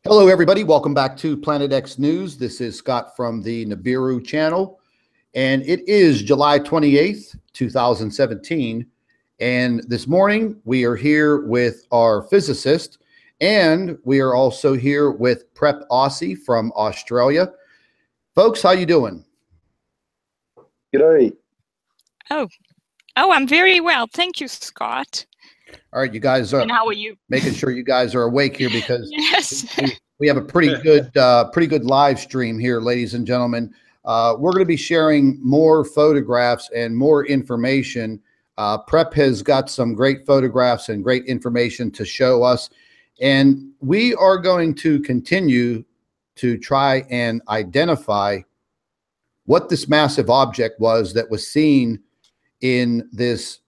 Hello, everybody. Welcome back to Planet X News. This is Scott from the Nibiru channel, and it is July 28th, 2017. And this morning, we are here with our physicist, and we are also here with Prep Aussie from Australia. Folks, how you doing? G'day. Oh, I'm very well. Thank you, Scott. All right, you guys are. And how are you? Making sure you guys are awake here because Yes. we have a pretty good live stream here, ladies and gentlemen. We're going to be sharing more photographs and more information. Prep has got some great photographs and great information to show us, and we are going to continue to try and identify what this massive object was that was seen in this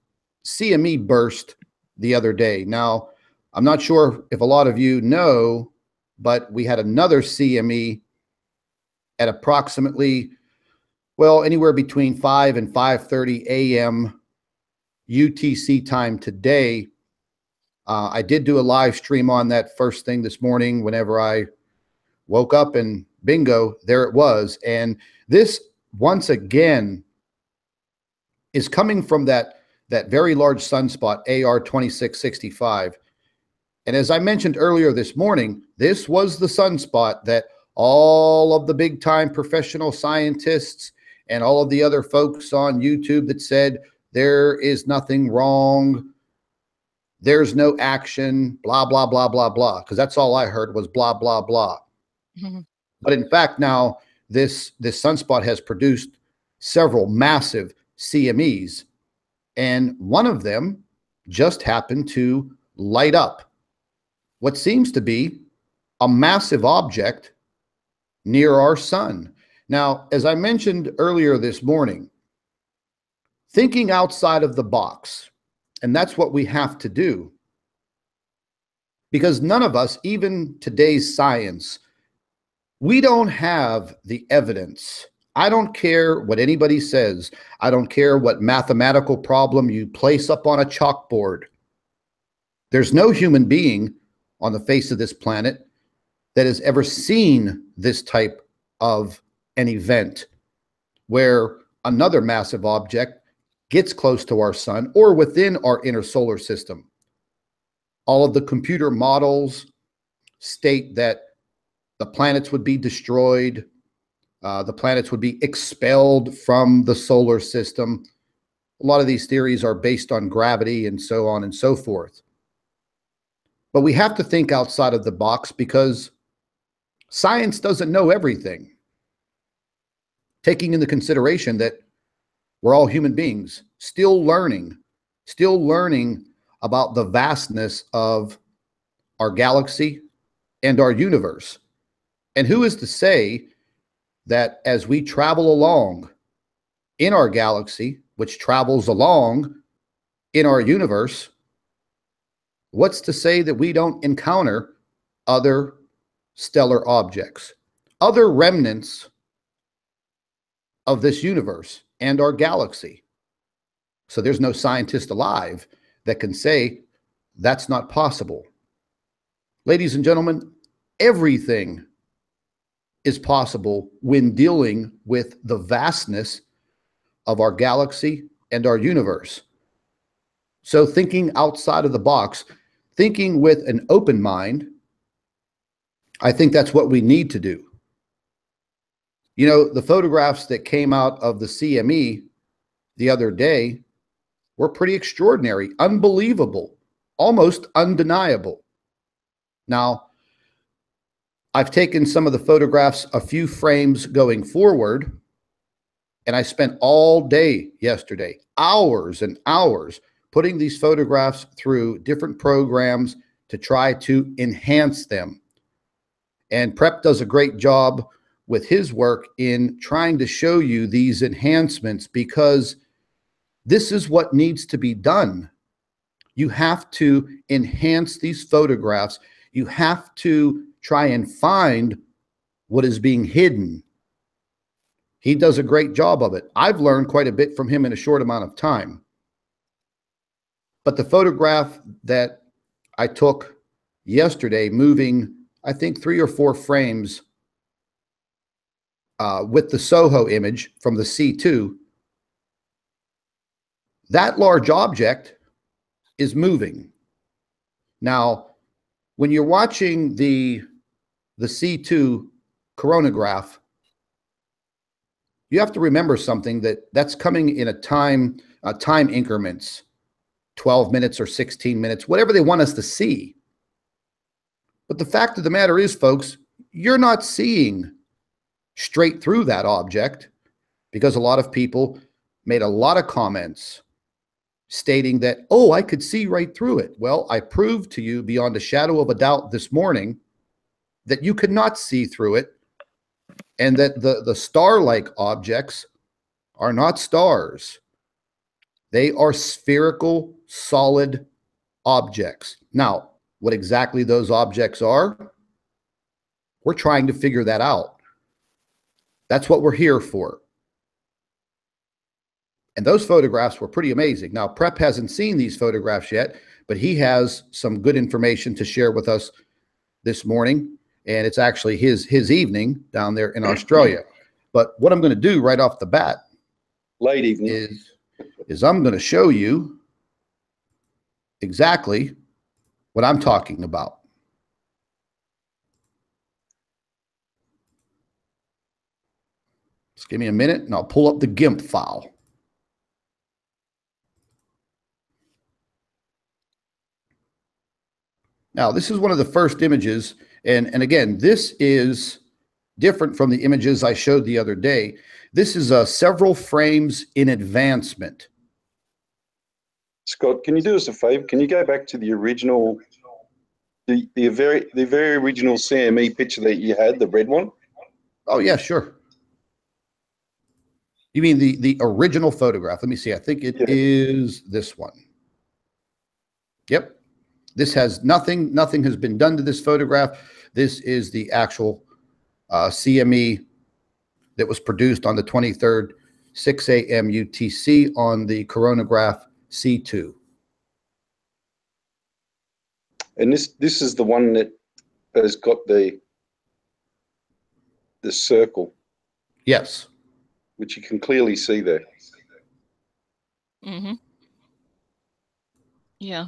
CME burst the other day. Now, I'm not sure if a lot of you know, but we had another CME at approximately, well, anywhere between 5 and 5:30 a.m. UTC time today. I did do a live stream on that first thing this morning whenever I woke up, and bingo, there it was. And this, once again, is coming from that very large sunspot, AR 2665. And as I mentioned earlier this morning, this was the sunspot that all of the big time professional scientists and all of the other folks on YouTube that said there is nothing wrong, there's no action, blah, blah, blah, blah, blah. Because that's all I heard was blah, blah, blah. Mm-hmm. But in fact, now this sunspot has produced several massive CMEs. And one of them just happened to light up what seems to be a massive object near our sun. Now, as I mentioned earlier this morning, thinking outside of the box, and that's what we have to do, because none of us, even today's science, we don't have the evidence. I don't care what anybody says. I don't care what mathematical problem you place up on a chalkboard. There's no human being on the face of this planet that has ever seen this type of an event where another massive object gets close to our sun or within our inner solar system. All of the computer models state that the planets would be destroyed. The planets would be expelled from the solar system. A lot of these theories are based on gravity and so on and so forth. But we have to think outside of the box because science doesn't know everything. Taking into consideration that we're all human beings, still learning about the vastness of our galaxy and our universe. And who is to say that as we travel along in our galaxy, which travels along in our universe, what's to say that we don't encounter other stellar objects, other remnants of this universe and our galaxy? So there's no scientist alive that can say that's not possible. Ladies and gentlemen, everything is possible when dealing with the vastness of our galaxy and our universe. So thinking outside of the box, thinking with an open mind, I think that's what we need to do. You know, the photographs that came out of the CME the other day were pretty extraordinary, unbelievable, almost undeniable. Now, I've taken some of the photographs, a few frames going forward, and I spent all day yesterday, hours and hours, putting these photographs through different programs to try to enhance them. And Prep does a great job with his work in trying to show you these enhancements because this is what needs to be done. You have to enhance these photographs. You have to try and find what is being hidden. He does a great job of it. I've learned quite a bit from him in a short amount of time. But the photograph that I took yesterday, moving I think 3 or 4 frames with the SOHO image from the C2, that large object is moving. Now, when you're watching the C2 coronagraph, you have to remember something, that's coming in a time increments, 12 minutes or 16 minutes, whatever they want us to see. But the fact of the matter is, folks, you're not seeing straight through that object, because a lot of people made a lot of comments stating that, oh, I could see right through it. Well, I proved to you beyond a shadow of a doubt this morning that you could not see through it, and that the star-like objects are not stars. They are spherical, solid objects. Now, what exactly those objects are, we're trying to figure that out. That's what we're here for. And those photographs were pretty amazing. Now, Prep hasn't seen these photographs yet, but he has some good information to share with us this morning. And it's actually his evening down there in Australia. But what I'm going to do right off the bat, late evening, is I'm going to show you exactly what I'm talking about. Just give me a minute and I'll pull up the GIMP file. Now, this is one of the first images, and again, this is different from the images I showed the other day. This is several frames in advancement. Scott, can you do us a favor? Can you go back to the original, the very original CME picture that you had, the red one? Oh yeah, sure. You mean the original photograph? Let me see. I think it is this one. Yep. This has nothing has been done to this photograph. This is the actual CME that was produced on the 23rd, 6 a.m. UTC on the coronagraph C2. And this is the one that has got the circle. Yes. Which you can clearly see there. Mm-hmm. Yeah.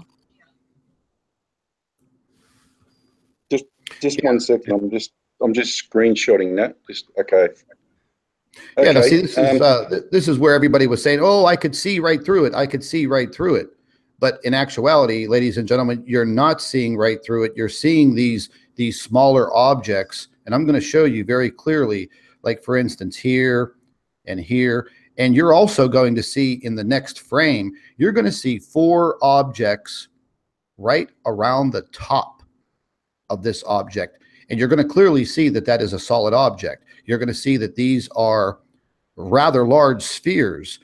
Just 1 second. I'm just screenshotting that. Okay. Yeah. Now, see, this is where everybody was saying, "Oh, I could see right through it. I could see right through it." But in actuality, ladies and gentlemen, you're not seeing right through it. You're seeing these smaller objects, and I'm going to show you very clearly. Like for instance, here and here, and you're also going to see in the next frame, you're going to see 4 objects right around the top of this object. And you're going to clearly see that that is a solid object. You're going to see that these are rather large spheres.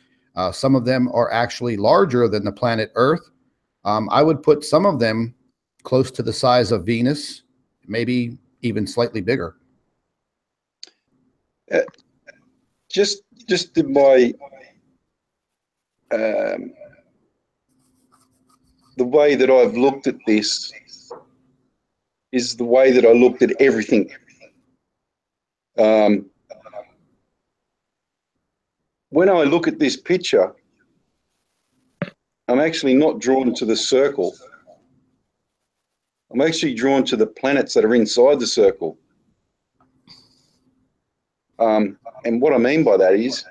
Some of them are actually larger than the planet Earth. I would put some of them close to the size of Venus, maybe even slightly bigger. Just by the way that I've looked at this is the way that I looked at everything. When I look at this picture, I'm actually not drawn to the circle. I'm actually drawn to the planets that are inside the circle. And what I mean by that is,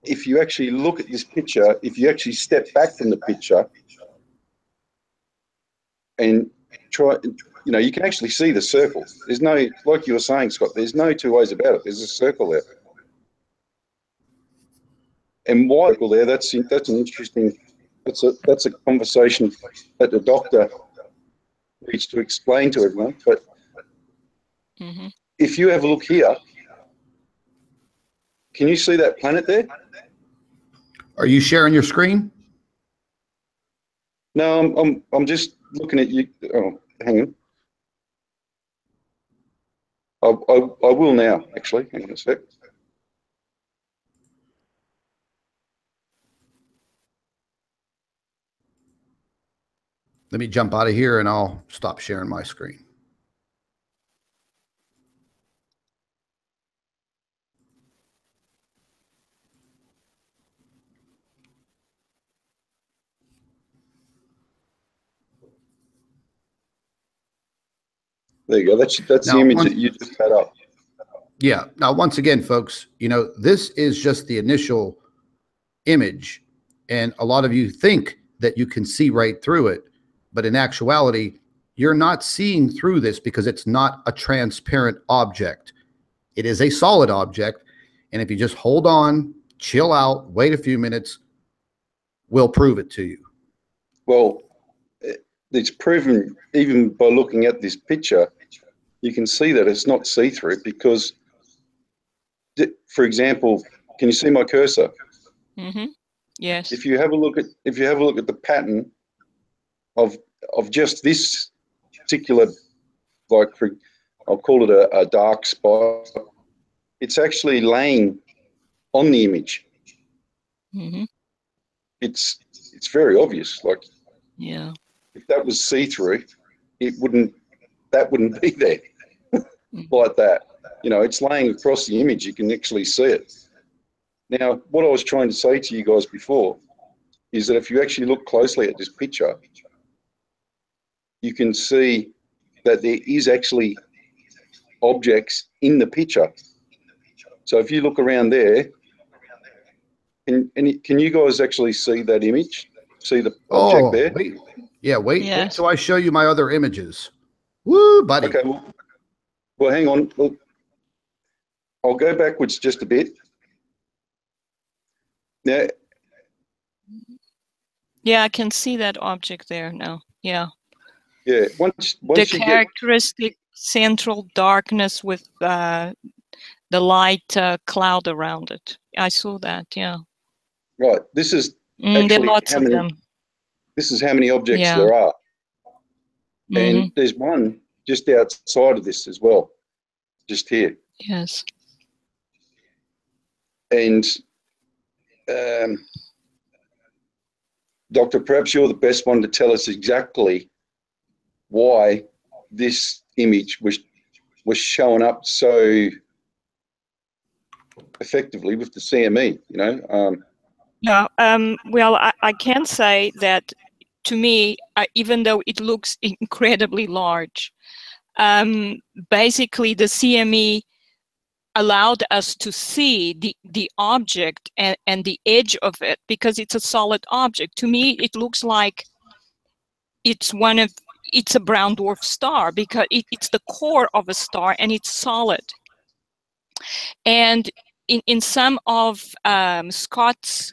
if you actually look at this picture, if you actually step back from the picture and try, you can actually see the circle. There's no, like you were saying, Scott, there's no 2 ways about it. There's a circle there. And why there? That's an interesting. That's a conversation that the doctor needs to explain to everyone. But if you have a look here, can you see that planet there? Are you sharing your screen? No, I'm just looking at you. Oh, hang on. I will now, actually. Hang on a sec. Let me jump out of here and I'll stop sharing my screen. There you go. That's the image that you just had up. Yeah. Now, once again, folks, you know, this is just the initial image. And a lot of you think that you can see right through it. But in actuality, you're not seeing through this because it's not a transparent object. It is a solid object. And if you just hold on, chill out, wait a few minutes, we'll prove it to you. Well, it's proven even by looking at this picture, you can see that it's not see-through because, for example, can you see my cursor? Mm-hmm. Yes. If you have a look at the pattern of just this particular, like, I'll call it a dark spot, it's actually laying on the image. Mm-hmm. It's very obvious. Like, yeah, if that was see-through, that wouldn't be there like that. You know, it's laying across the image. You can actually see it. Now, what I was trying to say to you guys before is that if you actually look closely at this picture, you can see that there is actually objects in the picture. So if you look around there, can you guys actually see that image? See the object there? Wait. Yeah, wait yes. till I show you my other images. Woo, buddy. Okay, well, hang on. Look, I'll go backwards just a bit. Now, Yeah, I can see that object there now. Yeah. Yeah, once The you characteristic central darkness with the light cloud around it. I saw that. Yeah. right, this is there are actually lots of them. This is how many objects Yeah. there are, Mm-hmm. and there's one just outside of this as well, just here. Yes. And Doctor, perhaps you're the best one to tell us exactly why this image was showing up so effectively with the CME. You know. Yeah. Well, I can say that to me, even though it looks incredibly large, basically the CME allowed us to see the object and the edge of it because it's a solid object. To me, it looks like it's a brown dwarf star because it's the core of a star and it's solid. And in some of Scott's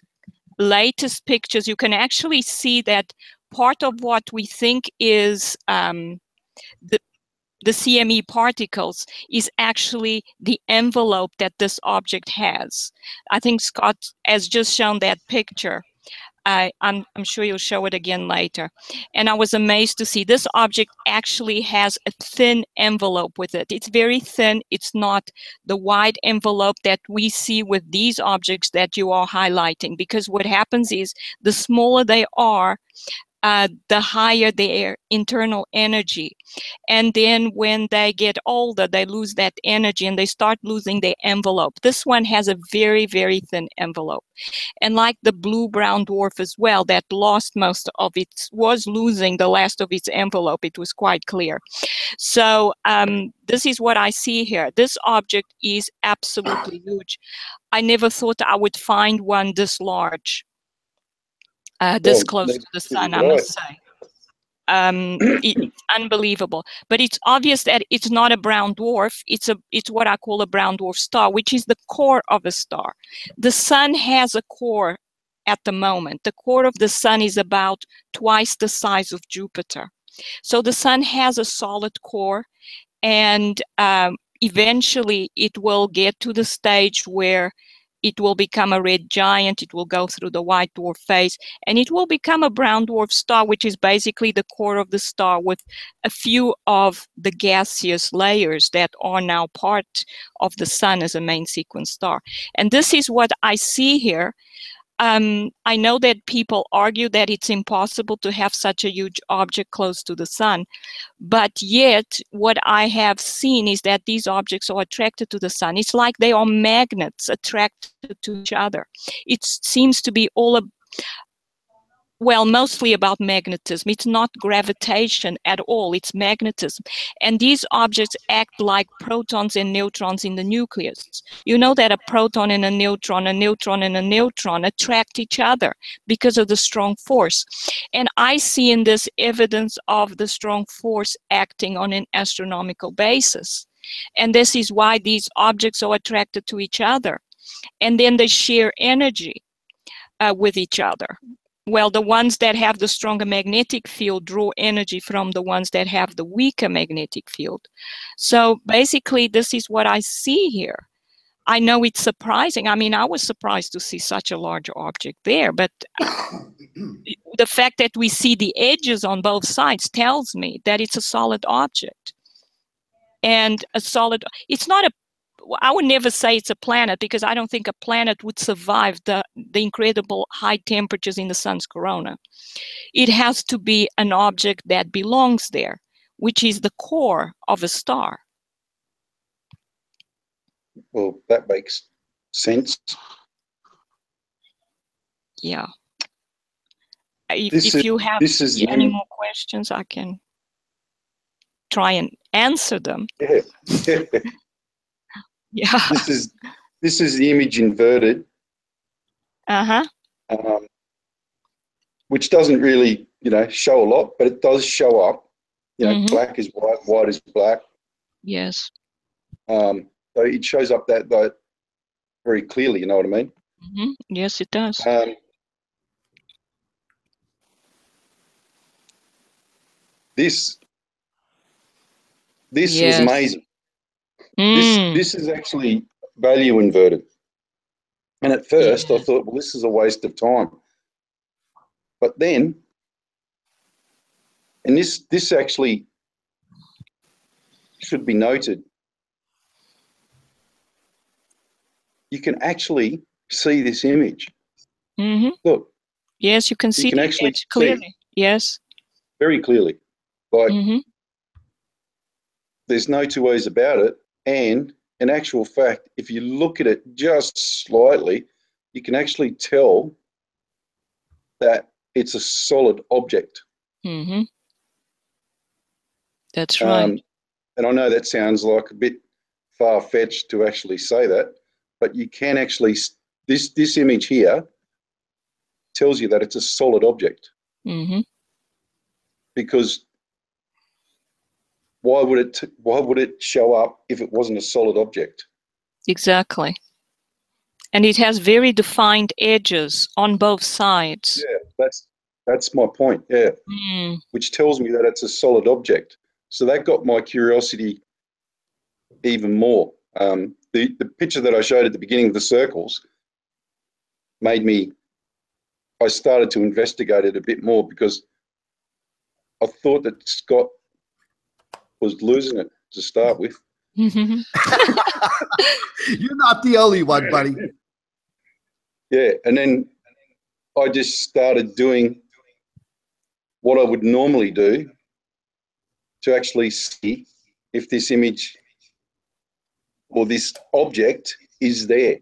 latest pictures, you can actually see that part of what we think is the CME particles is actually the envelope that this object has. I think Scott has just shown that picture. I'm sure you'll show it again later. And I was amazed to see this object actually has a thin envelope with it. It's very thin. It's not the wide envelope that we see with these objects that you are highlighting, because what happens is the smaller they are, the higher their internal energy. And then when they get older, they lose that energy and they start losing their envelope. This one has a very, very thin envelope. And like the blue-brown dwarf as well, that lost most of it, was losing the last of its envelope. It was quite clear. So this is what I see here. This object is absolutely huge. I never thought I would find one this large. This close to the sun, I must say. It's unbelievable, but it's obvious that it's not a brown dwarf. It's what I call a brown dwarf star, which is the core of a star. The sun has a core at the moment. The core of the sun is about twice the size of Jupiter. So the sun has a solid core, and eventually it will get to the stage where it will become a red giant, it will go through the white dwarf phase, and it will become a brown dwarf star, which is basically the core of the star with a few of the gaseous layers that are now part of the sun as a main sequence star. And this is what I see here. I know that people argue that it's impossible to have such a huge object close to the sun, but yet what I have seen is that these objects are attracted to the sun. It's like they are magnets attracted to each other. It seems to be well, mostly about magnetism. It's not gravitation at all, it's magnetism. And these objects act like protons and neutrons in the nucleus. You know that a proton and a neutron and a neutron attract each other because of the strong force. And I see in this evidence of the strong force acting on an astronomical basis. And this is why these objects are attracted to each other. And then they share energy with each other. Well, the ones that have the stronger magnetic field draw energy from the ones that have the weaker magnetic field. So basically, this is what I see here. I know it's surprising. I mean, I was surprised to see such a large object there, but the fact that we see the edges on both sides tells me that it's a solid object. And a solid, it's not a, I would never say it's a planet, because I don't think a planet would survive the incredible high temperatures in the sun's corona. It has to be an object that belongs there, which is the core of a star. Well, that makes sense. Yeah. If you have any more questions, I can try and answer them. Yeah. Yeah. This is the image inverted. Uh-huh. Which doesn't really, show a lot, but it does show up. Black is white, white is black. Yes. So it shows up that very clearly. You know what I mean? Mm-hmm. Yes, it does. This Yes. is amazing. This is actually value inverted. And at first I thought, well, this is a waste of time. But then, and this actually should be noted, you can actually see this image. Mm-hmm. Look. Yes, you can see the image clearly. Yes. Very clearly. Like, there's no two ways about it. And in actual fact, if you look at it just slightly, you can actually tell that it's a solid object. Mm-hmm. That's right. And I know that sounds like a bit far-fetched to actually say that, but you can actually, this image here tells you that it's a solid object. Mm-hmm. Because why would it show up if it wasn't a solid object? Exactly. And it has very defined edges on both sides. Yeah, that's my point. Yeah. Which tells me that it's a solid object. So that got my curiosity even more. The picture that I showed at the beginning of the circles made me, I started to investigate it a bit more, because I thought that Scott was losing it to start with. You're not the only one, buddy. Yeah, and then I just started doing what I would normally do to actually see if this image or this object is there.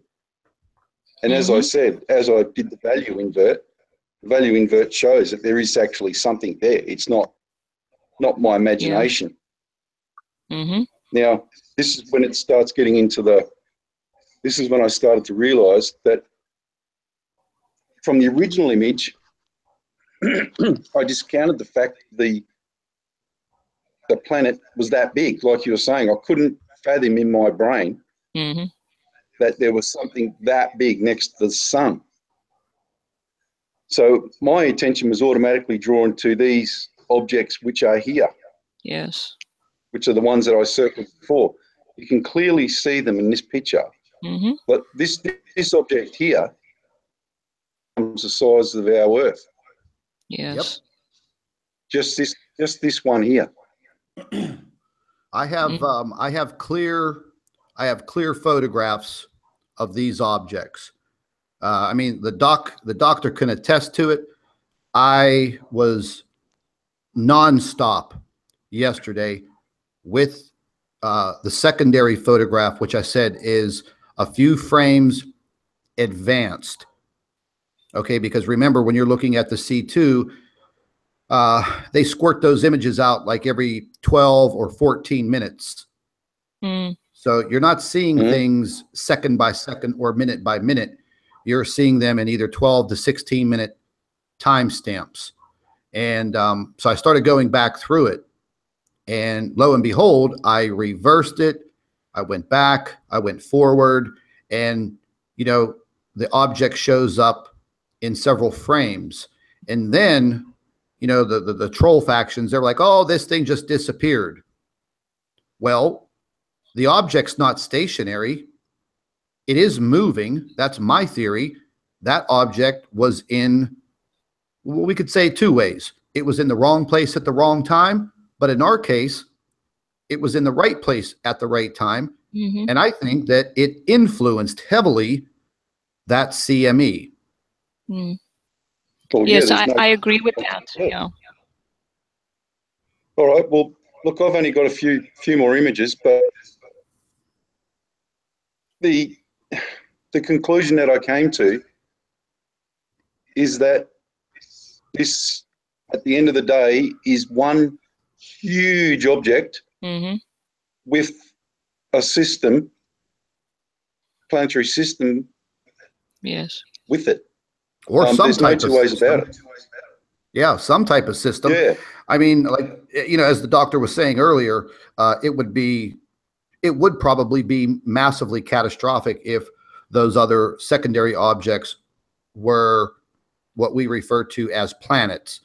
And as I said, as I did the value invert shows that there is actually something there. It's not my imagination. Mm-hmm. Now, this is when it starts getting into this is when I started to realize that from the original image, I discounted the fact the planet was that big. Like you were saying, I couldn't fathom in my brain that there was something that big next to the sun. So my attention was automatically drawn to these objects which are here. Yes. Which are the ones that I circled before. You can clearly see them in this picture. But this object here comes the size of our Earth. Yes. Yep. Just this one here. I have clear photographs of these objects. I mean, the doctor can attest to it. I was nonstop yesterday with the secondary photograph, which I said is a few frames advanced. Okay, because remember, when you're looking at the C2, they squirt those images out like every 12 or 14 minutes. Mm. So you're not seeing things second by second or minute by minute. You're seeing them in either 12 to 16 minute timestamps. And so I started going back through it. And lo and behold, I reversed it. I went back, I went forward, and, you know, the object shows up in several frames. And then, you know, the troll factions, they're like, oh, this thing just disappeared. Well, the object's not stationary. It is moving. That's my theory. That object was in, we could say, two ways. It was in the wrong place at the wrong time, but in our case, it was in the right place at the right time. Mm-hmm. And I think that it influenced heavily that CME. Mm. Well, Yes, yeah, I agree with that. Yeah. All right. Well, look, I've only got a few more images, but the conclusion that I came to is that this, at the end of the day, is one huge object with a system, planetary system, yes, with it. Or some there's no type two of ways system. about it. Yeah, some type of system. Yeah. I mean, like, you know, as the doctor was saying earlier, it would probably be massively catastrophic if those other secondary objects were what we refer to as planets.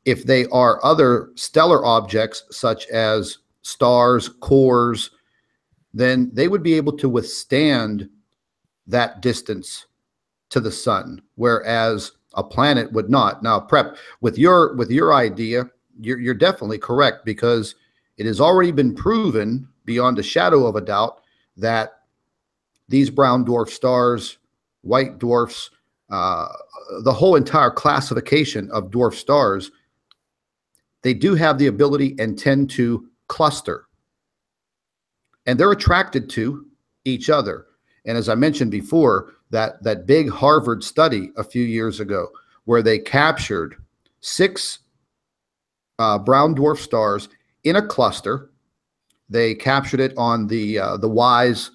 If they are other stellar objects, such as stars, cores, then they would be able to withstand that distance to the sun, whereas a planet would not. Now, Prep, with your idea, you're definitely correct, because it has already been proven beyond a shadow of a doubt that these brown dwarf stars, white dwarfs, the whole entire classification of dwarf stars, they do have the ability and tend to cluster. And they're attracted to each other. And as I mentioned before, that big Harvard study a few years ago, where they captured 6 brown dwarf stars in a cluster. They captured it on the WISE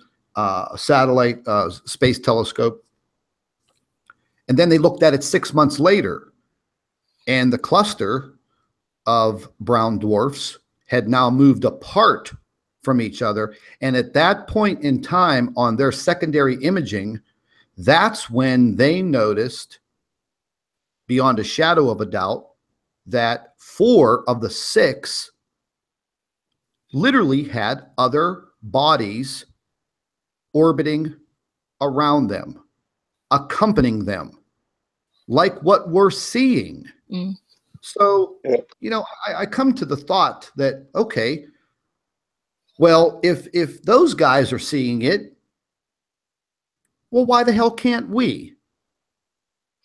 satellite space telescope. And then they looked at it 6 months later, and the cluster of brown dwarfs had now moved apart from each other. And at that point in time on their secondary imaging, that's when they noticed, beyond a shadow of a doubt, that 4 of the 6 literally had other bodies orbiting around them, accompanying them, like what we're seeing. Mm. So, you know, I come to the thought that, okay, well, if those guys are seeing it, well, why the hell can't we?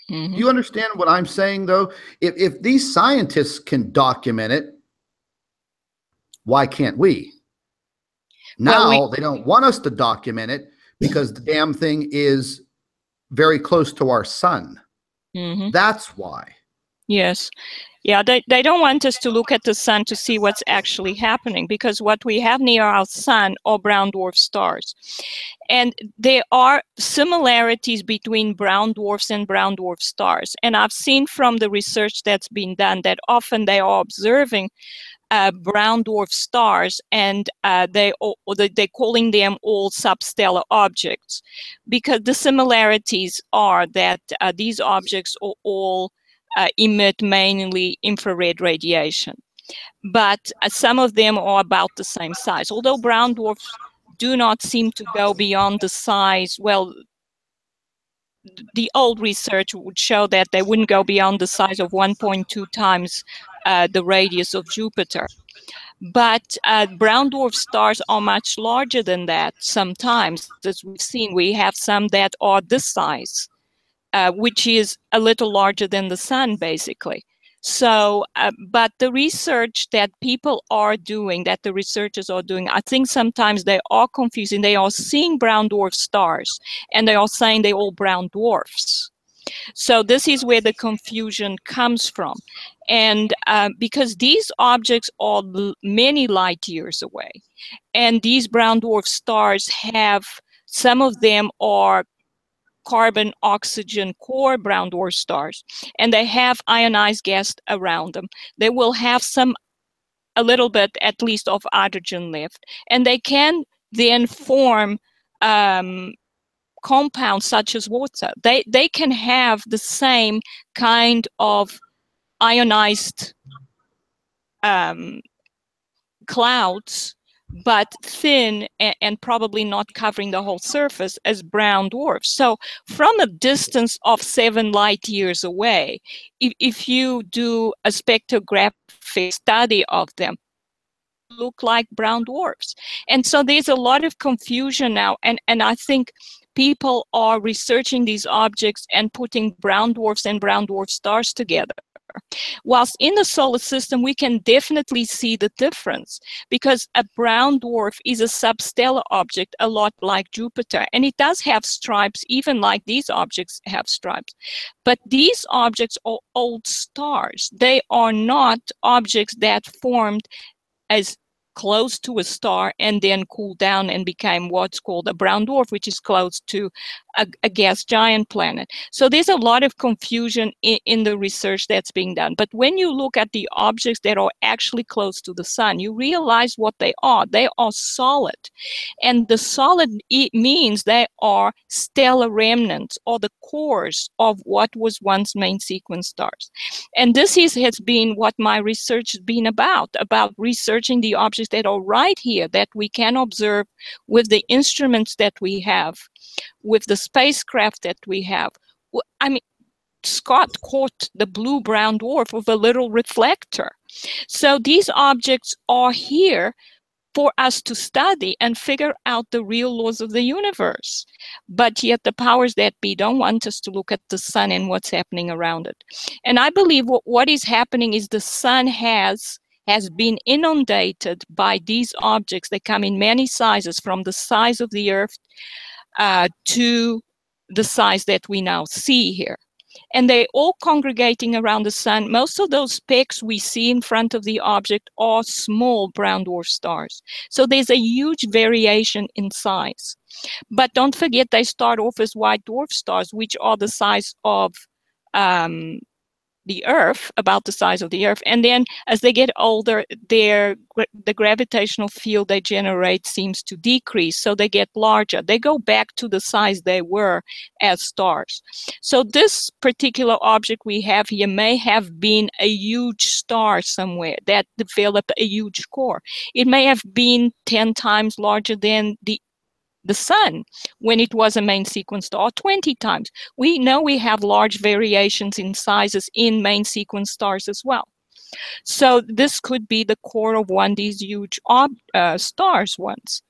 Mm-hmm. Do you understand what I'm saying, though? If these scientists can document it, why can't we? Now they don't want us to document it because the damn thing is very close to our sun. Mm-hmm. That's why. Yes. Yeah, they don't want us to look at the sun to see what's actually happening, because what we have near our sun are brown dwarf stars. And there are similarities between brown dwarfs and brown dwarf stars. And I've seen from the research that's been done that often they are observing brown dwarf stars, and they're calling them all substellar objects, because the similarities are that these objects are all emit mainly infrared radiation. But some of them are about the same size. Although brown dwarfs do not seem to go beyond the size, well, the old research would show that they wouldn't go beyond the size of 1.2 times the radius of Jupiter. But brown dwarf stars are much larger than that sometimes. As we've seen, we have some that are this size, which is a little larger than the sun, basically. So, but the research that people are doing, that the researchers are doing, I think sometimes they are confusing. They are seeing brown dwarf stars, and they are saying they're all brown dwarfs. So this is where the confusion comes from. And because these objects are many light years away, and these brown dwarf stars have, some of them are carbon oxygen core brown dwarf stars, and they have ionized gas around them. They will have a little bit at least of hydrogen left, and they can then form compounds such as water. They can have the same kind of ionized clouds, but thin and probably not covering the whole surface as brown dwarfs. So from a distance of 7 light years away, if you do a spectrographic study of them, look like brown dwarfs. And so there's a lot of confusion now, and I think people are researching these objects and putting brown dwarfs and brown dwarf stars together. Whilst in the solar system, we can definitely see the difference, because a brown dwarf is a substellar object, a lot like Jupiter, and it does have stripes, even like these objects have stripes. But these objects are old stars. They are not objects that formed as close to a star and then cooled down and became what's called a brown dwarf, which is close to a gas giant planet. So there's a lot of confusion in the research that's being done. But when you look at the objects that are actually close to the sun, you realize what they are. They are solid. And the solid means they are stellar remnants, or the cores of what was once main sequence stars. And this has been what my research has been about researching the objects that are right here, that we can observe with the instruments that we have, with the spacecraft that we have. I mean, Scott caught the blue-brown dwarf with a little reflector. So these objects are here for us to study and figure out the real laws of the universe. But yet the powers that be don't want us to look at the sun and what's happening around it. And I believe what is happening is the sun has been inundated by these objects. They come in many sizes, from the size of the Earth to the size that we now see here. And they're all congregating around the sun. Most of those specks we see in front of the object are small brown dwarf stars. So there's a huge variation in size. But don't forget, they start off as white dwarf stars, which are the size of the Earth, about the size of the Earth. And then as they get older, the gravitational field they generate seems to decrease, so they get larger. They go back to the size they were as stars. So this particular object we have here may have been a huge star somewhere that developed a huge core. It may have been 10 times larger than the sun when it was a main sequence star, 20 times. We know we have large variations in sizes in main sequence stars as well. So this could be the core of one of these huge stars once.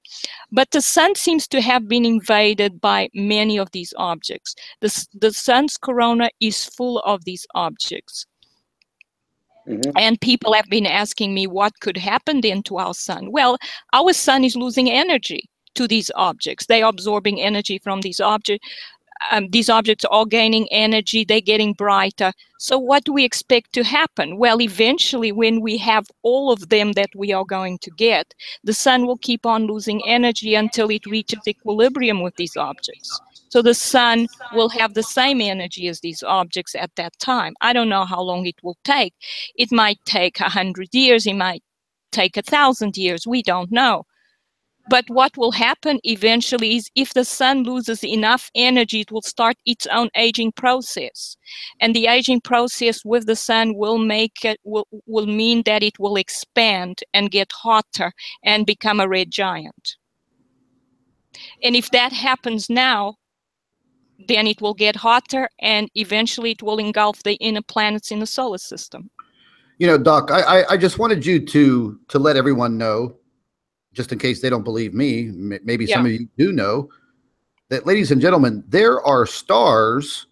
But the sun seems to have been invaded by many of these objects. The sun's corona is full of these objects. Mm-hmm. And people have been asking me what could happen then to our sun. Well, our sun is losing energy to these objects. They are absorbing energy from these objects. These objects are gaining energy. They're getting brighter. So what do we expect to happen? Well, eventually, when we have all of them that we are going to get, the sun will keep on losing energy until it reaches equilibrium with these objects. So the sun will have the same energy as these objects at that time. I don't know how long it will take. It might take 100 years. It might take 1,000 years. We don't know. But what will happen eventually is, if the sun loses enough energy, it will start its own aging process. And the aging process with the sun will mean that it will expand and get hotter and become a red giant. And if that happens now, then it will get hotter, and eventually it will engulf the inner planets in the solar system. You know, Doc, I just wanted you to let everyone know, just in case they don't believe me, maybe some of you do know, that, ladies and gentlemen, there are stars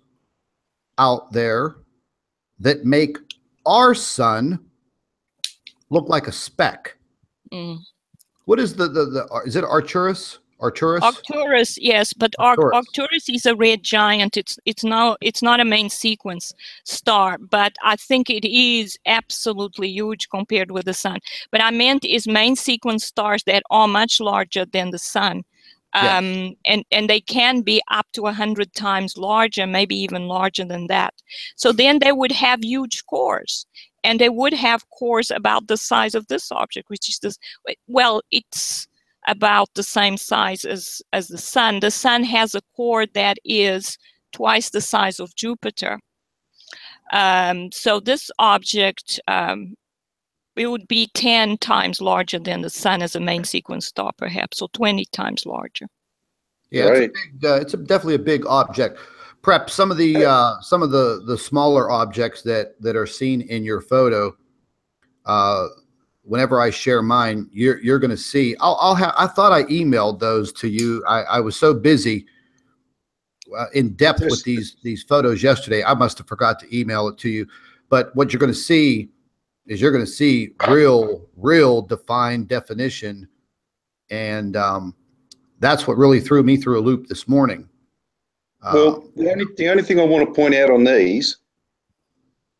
out there that make our sun look like a speck. Mm. What is is it Arcturus? Arcturus, yes, but Arcturus is a red giant. It's not a main sequence star, but I think it is absolutely huge compared with the sun. But I meant is main sequence stars that are much larger than the sun. Yes. And they can be up to 100 times larger, maybe even larger than that. So then they would have huge cores, and they would have cores about the size of this object, which is this. Well, it's about the same size as the sun. The sun has a core that is twice the size of Jupiter. So this object, it would be 10 times larger than the sun as a main sequence star, perhaps, or 20 times larger. Yeah, right. It's definitely a big object. Perhaps some of the smaller objects that are seen in your photo, whenever I share mine, you're going to see. I thought I emailed those to you. I was so busy in depth with these photos yesterday. I must have forgot to email it to you. But what you're going to see is real defined definition, and that's what really threw me through a loop this morning. Well, the only thing I want to point out on these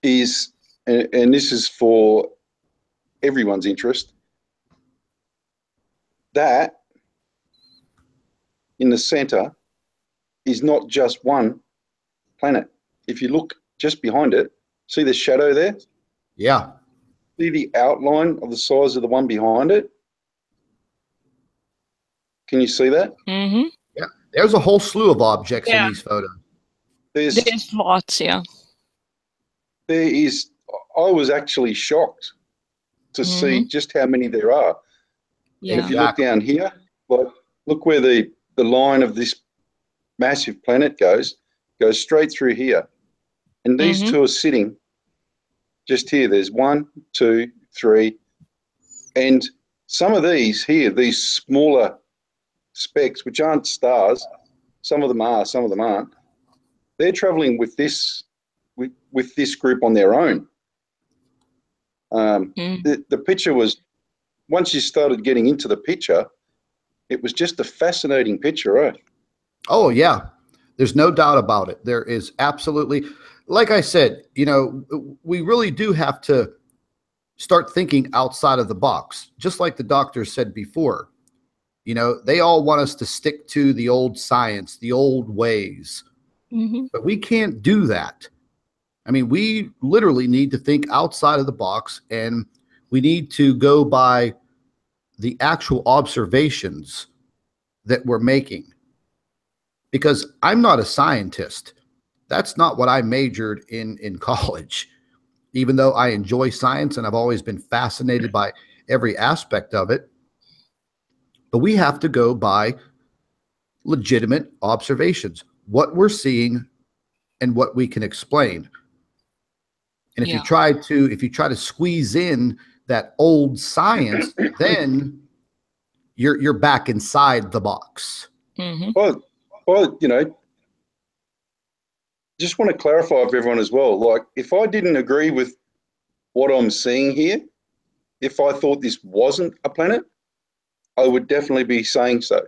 is, and this is for everyone's interest, that in the center is not just one planet. If you look just behind it, see the shadow there? Yeah. See the outline of the size of the one behind it? Can you see that? Mm-hmm. Yeah. There's a whole slew of objects in these photos. There's lots, yeah. There is. I was actually shocked to see just how many there are. Yeah. And if you look down here, look where the line of this massive planet goes straight through here. And these two are sitting just here. There's 1, 2, 3. And some of these here, these smaller specks, which aren't stars, some of them are, some of them aren't, they're traveling with this group on their own. The picture was, once you started getting into the picture, it was just a fascinating picture, right? Oh, yeah. There's no doubt about it. There is absolutely, like I said, you know, we really do have to start thinking outside of the box. Just like the doctor said before, you know, they all want us to stick to the old science, the old ways, but we can't do that. I mean, we literally need to think outside of the box, and we need to go by the actual observations that we're making. Because I'm not a scientist. That's not what I majored in college, even though I enjoy science and I've always been fascinated by every aspect of it. But we have to go by legitimate observations, what we're seeing and what we can explain. And if you try to squeeze in that old science, then you're back inside the box. Well, you know, just want to clarify for everyone as well. Like, if I didn't agree with what I'm seeing here, if I thought this wasn't a planet, I would definitely be saying so.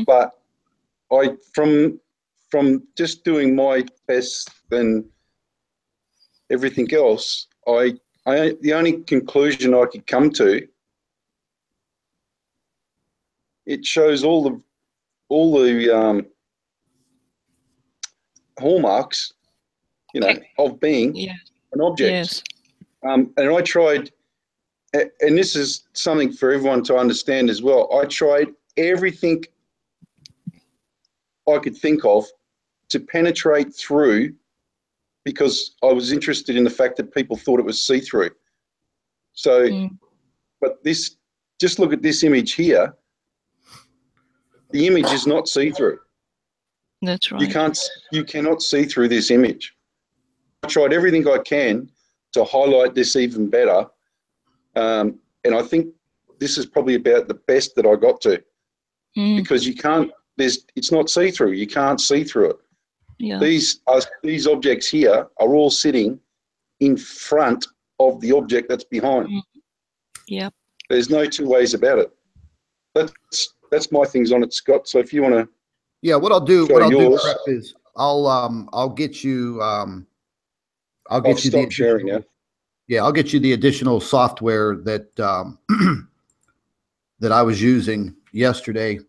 But from just doing my tests and everything else, the only conclusion I could come to, it shows all the hallmarks, you know, of being an object. Yes. And I tried, and this is something for everyone to understand as well, I tried everything I could think of to penetrate through, because I was interested in the fact that people thought it was see-through. So, but this, just look at this image here. The image is not see-through. That's right. You cannot see through this image. I tried everything I can to highlight this even better. And I think this is probably about the best that I got to, because you can't, it's not see-through. You can't see through it. Yeah. These objects here are all sitting in front of the object that's behind. Yep. There's no two ways about it. That's my things on it, Scott. So if you want to, yeah, what I'll do Prep, is I'll get you I'll get you the sharing now. Yeah, I'll get you the additional software that that I was using yesterday.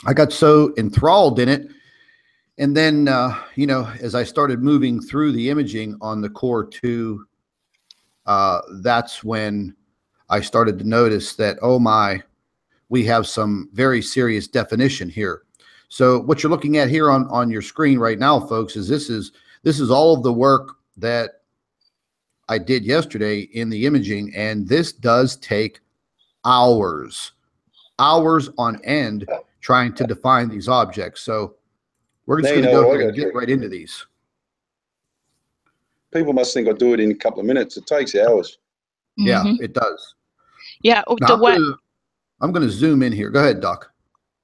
I got so enthralled in it, and then you know, as I started moving through the imaging on the Core 2, that's when I started to notice that, oh my, we have some very serious definition here. So what you're looking at here on your screen right now, folks, is this is all of the work that I did yesterday in the imaging, and this does take hours on end trying to define these objects. So we're just going to go ahead and get right into these. People must think I do it in a couple of minutes. It takes hours. Yeah, it does. Yeah. Now, I'm going to zoom in here. Go ahead, Doc.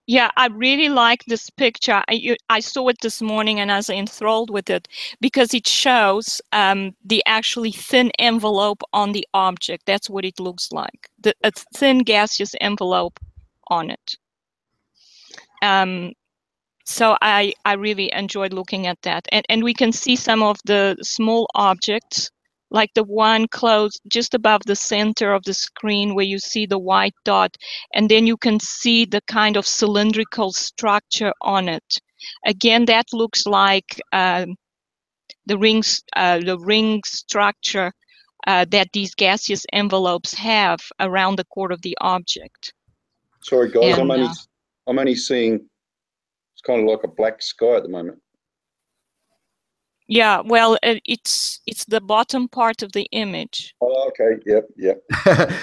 Yeah, I really like this picture. I saw it this morning and I was enthralled with it because it shows the actually thin envelope on the object. That's what it looks like, a thin gaseous envelope on it. So I really enjoyed looking at that. And we can see some of the small objects, like the one close just above the center of the screen where you see the white dot, and then you can see the kind of cylindrical structure on it. Again, that looks like the ring structure that these gaseous envelopes have around the core of the object. Sorry, guys, and, I'm only seeing, it's kind of like a black sky at the moment. Yeah, well, it's the bottom part of the image. Oh, okay. Yep.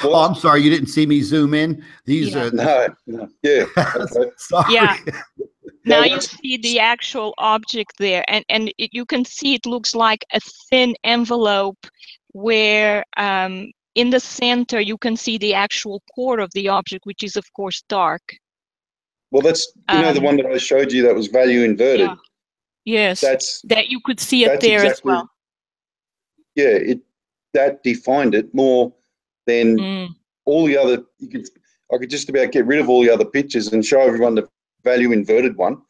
Oh, I'm sorry, you didn't see me zoom in. These are no. Yeah. Okay. Sorry. Yeah. Now you see the actual object there, and you can see it looks like a thin envelope where in the center you can see the actual core of the object, which is of course dark. Well, that's the one that I showed you that was value inverted. Yeah. Yes, that you could see it there as well. Yeah, that defined it more than all the other. I could just about get rid of all the other pictures and show everyone the value inverted one.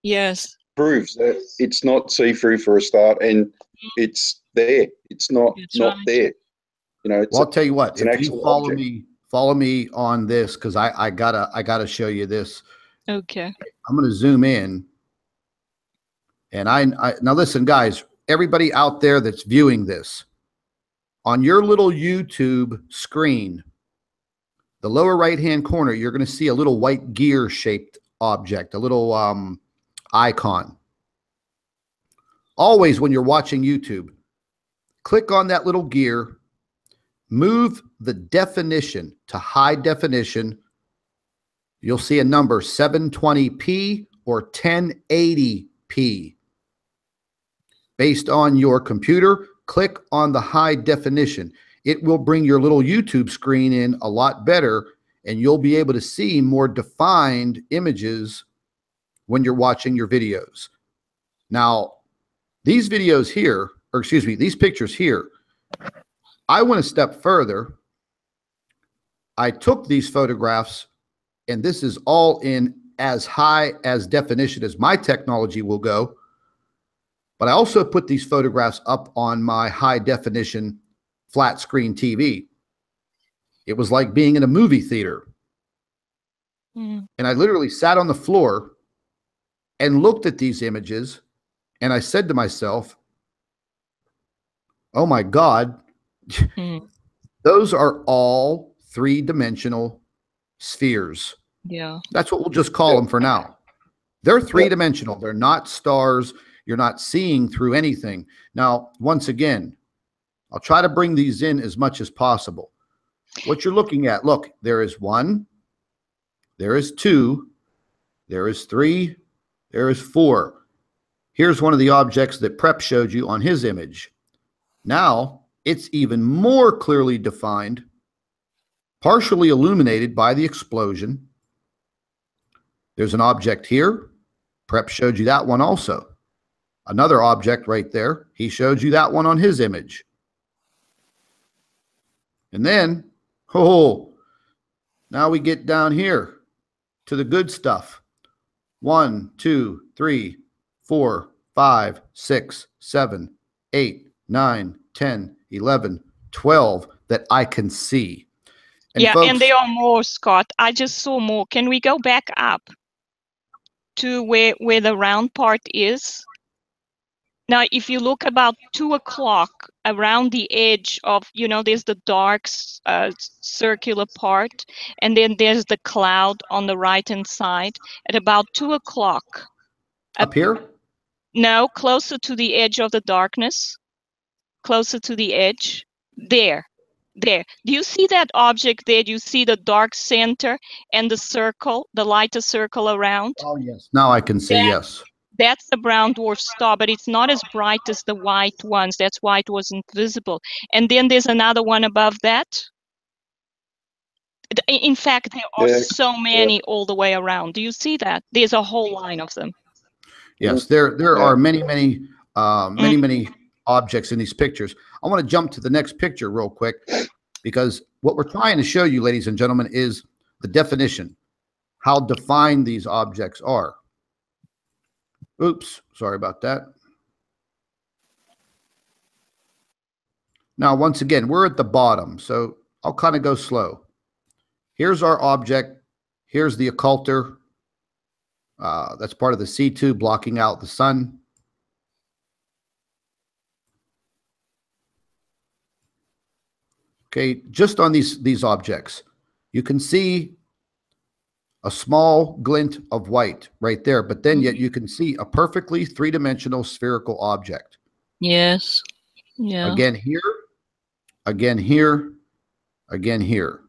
Yes, proves that it's not see-through for a start, and it's there. It's not there. You know. Well, I'll tell you what. If you follow me on this, because I gotta show you this. Okay. I'm gonna zoom in. And I now listen, guys, everybody out there that's viewing this, on your little YouTube screen, the lower right-hand corner, you're going to see a little white gear-shaped object, a little icon. Always when you're watching YouTube, click on that little gear, move the definition to high definition. You'll see a number 720p or 1080p. Based on your computer, click on the high definition. It will bring your little YouTube screen in a lot better, and you'll be able to see more defined images when you're watching your videos. Now, these videos here, or excuse me, these pictures here, I went a step further. I took these photographs, and this is all in as high as definition as my technology will go. But I also put these photographs up on my high definition flat screen TV. It was like being in a movie theater. And I literally sat on the floor and looked at these images, and I said to myself, oh my God, those are all three-dimensional spheres. Yeah. That's what we'll just call them for now. They're three-dimensional. They're not stars. You're not seeing through anything. Now, once again, I'll try to bring these in as much as possible. What you're looking at, look, there is 1, there is 2, there is 3, there is 4. Here's one of the objects that Prep showed you on his image. Now, it's even more clearly defined, partially illuminated by the explosion. There's an object here. Prep showed you that one also. Another object right there. He showed you that one on his image. And then, oh, now we get down here to the good stuff. 1, 2, 3, 4, 5, 6, 7, 8, 9, 10, 11, 12 that I can see. And yeah, folks, and there are more, Scott. I just saw more. Can we go back up to where the round part is? Now, if you look about 2 o'clock around the edge of, you know, there's the dark circular part, and then there's the cloud on the right-hand side. At about 2 o'clock. up here? No, closer to the edge of the darkness. Closer to the edge. There. Do you see that object there? Do you see the dark center and the circle, the lighter circle around? Oh, yes. Now I can see, yes. That's the brown dwarf star, but it's not as bright as the white ones. That's why it wasn't visible. And then there's another one above that. In fact, there are so many all the way around. Do you see that? There's a whole line of them. Yes, there are many objects in these pictures. I want to jump to the next picture real quick, because what we're trying to show you, ladies and gentlemen, is the definition, how defined these objects are. Oops, sorry about that. Now, once again, we're at the bottom, so I'll kind of go slow. Here's our object. Here's the occulter. That's part of the C2 blocking out the sun. Okay, just on these objects, you can see a small glint of white right there, but then yet you can see a perfectly three-dimensional spherical object. Yes. Yeah. Again here, again here, again here.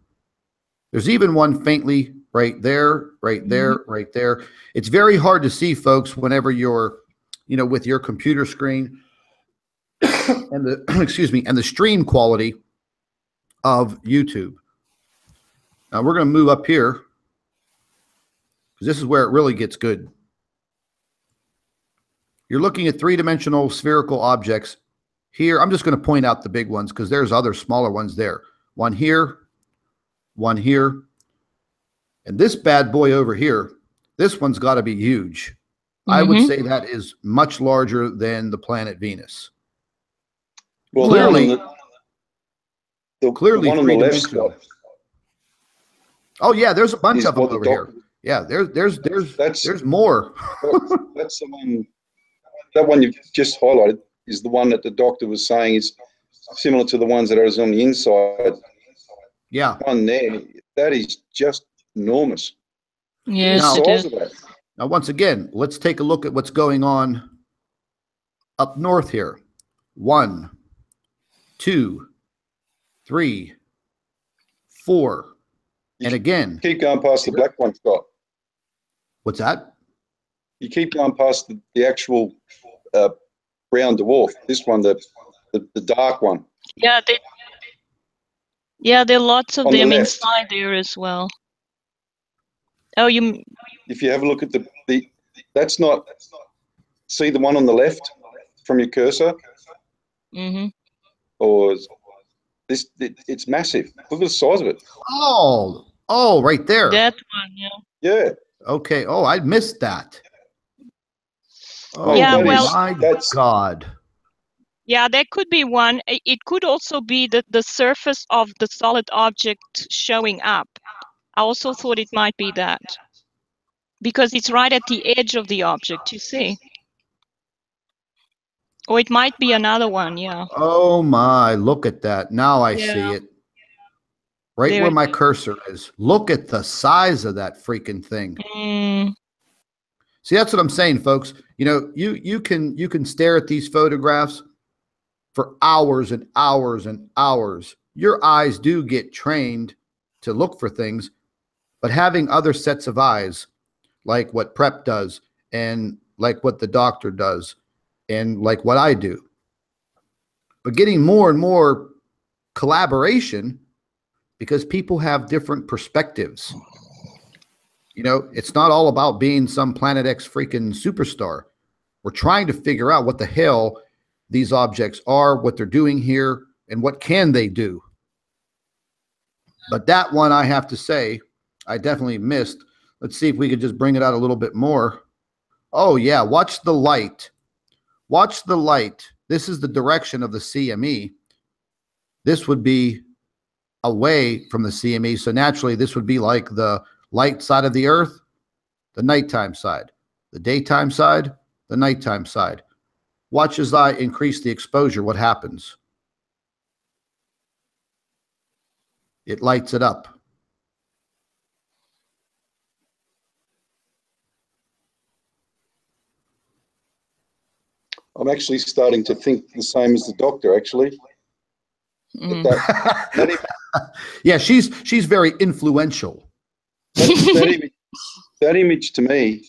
There's even one faintly right there, right there, right there. It's very hard to see, folks, whenever you're, you know, with your computer screen and the, excuse me, and the stream quality of YouTube. Now we're going to move up here, because this is where it really gets good. You're looking at three-dimensional spherical objects. Here, I'm just going to point out the big ones, because there's other smaller ones there. One here, and this bad boy over here, this one's got to be huge. I would say that is much larger than the planet Venus. Well, clearly, clearly one on the left, Scott. Oh yeah, there's a bunch of them over here. Yeah, there's more. That's the one. That one you've just highlighted is the one that the doctor was saying is similar to the ones that are on the inside. Yeah. One there, that is just enormous. Yes, now, once again, let's take a look at what's going on up north here. 1, 2, 3, 4. And again, keep going past the black one, Scott. What's that? You keep going past the actual brown dwarf. This one, the dark one. Yeah, there are lots of them inside there as well. Oh, if you have a look at the that's not. See the one on the left from your cursor. Or this? It's massive. Look at the size of it. Oh, right there. That one, yeah. Yeah. Okay. Oh, I missed that. Oh, yeah, well, my God. Yeah, that could be one. It could also be the surface of the solid object showing up. I also thought it might be that, because it's right at the edge of the object, you see. Or it might be another one, yeah. Oh my, look at that. Now I see it. Right there where my cursor is. Look at the size of that freaking thing. See, that's what I'm saying, folks. You know, you can stare at these photographs for hours and hours and hours. Your eyes do get trained to look for things, but having other sets of eyes, like what Prep does, and like what the doctor does, and like what I do, but getting more and more collaboration because people have different perspectives. You know, it's not all about being some Planet X freaking superstar. We're trying to figure out what the hell these objects are, what they're doing here, and what can they do. But that one, I have to say, I definitely missed. Let's see if we could just bring it out a little bit more. Oh, yeah, watch the light. Watch the light. This is the direction of the CME. This would be away from the CME. So naturally, this would be like the light side of the Earth, the nighttime side, the daytime side, the nighttime side. Watch as I increase the exposure, what happens. It lights it up. I'm actually starting to think the same as the doctor, actually. Yeah, she's very influential. That image to me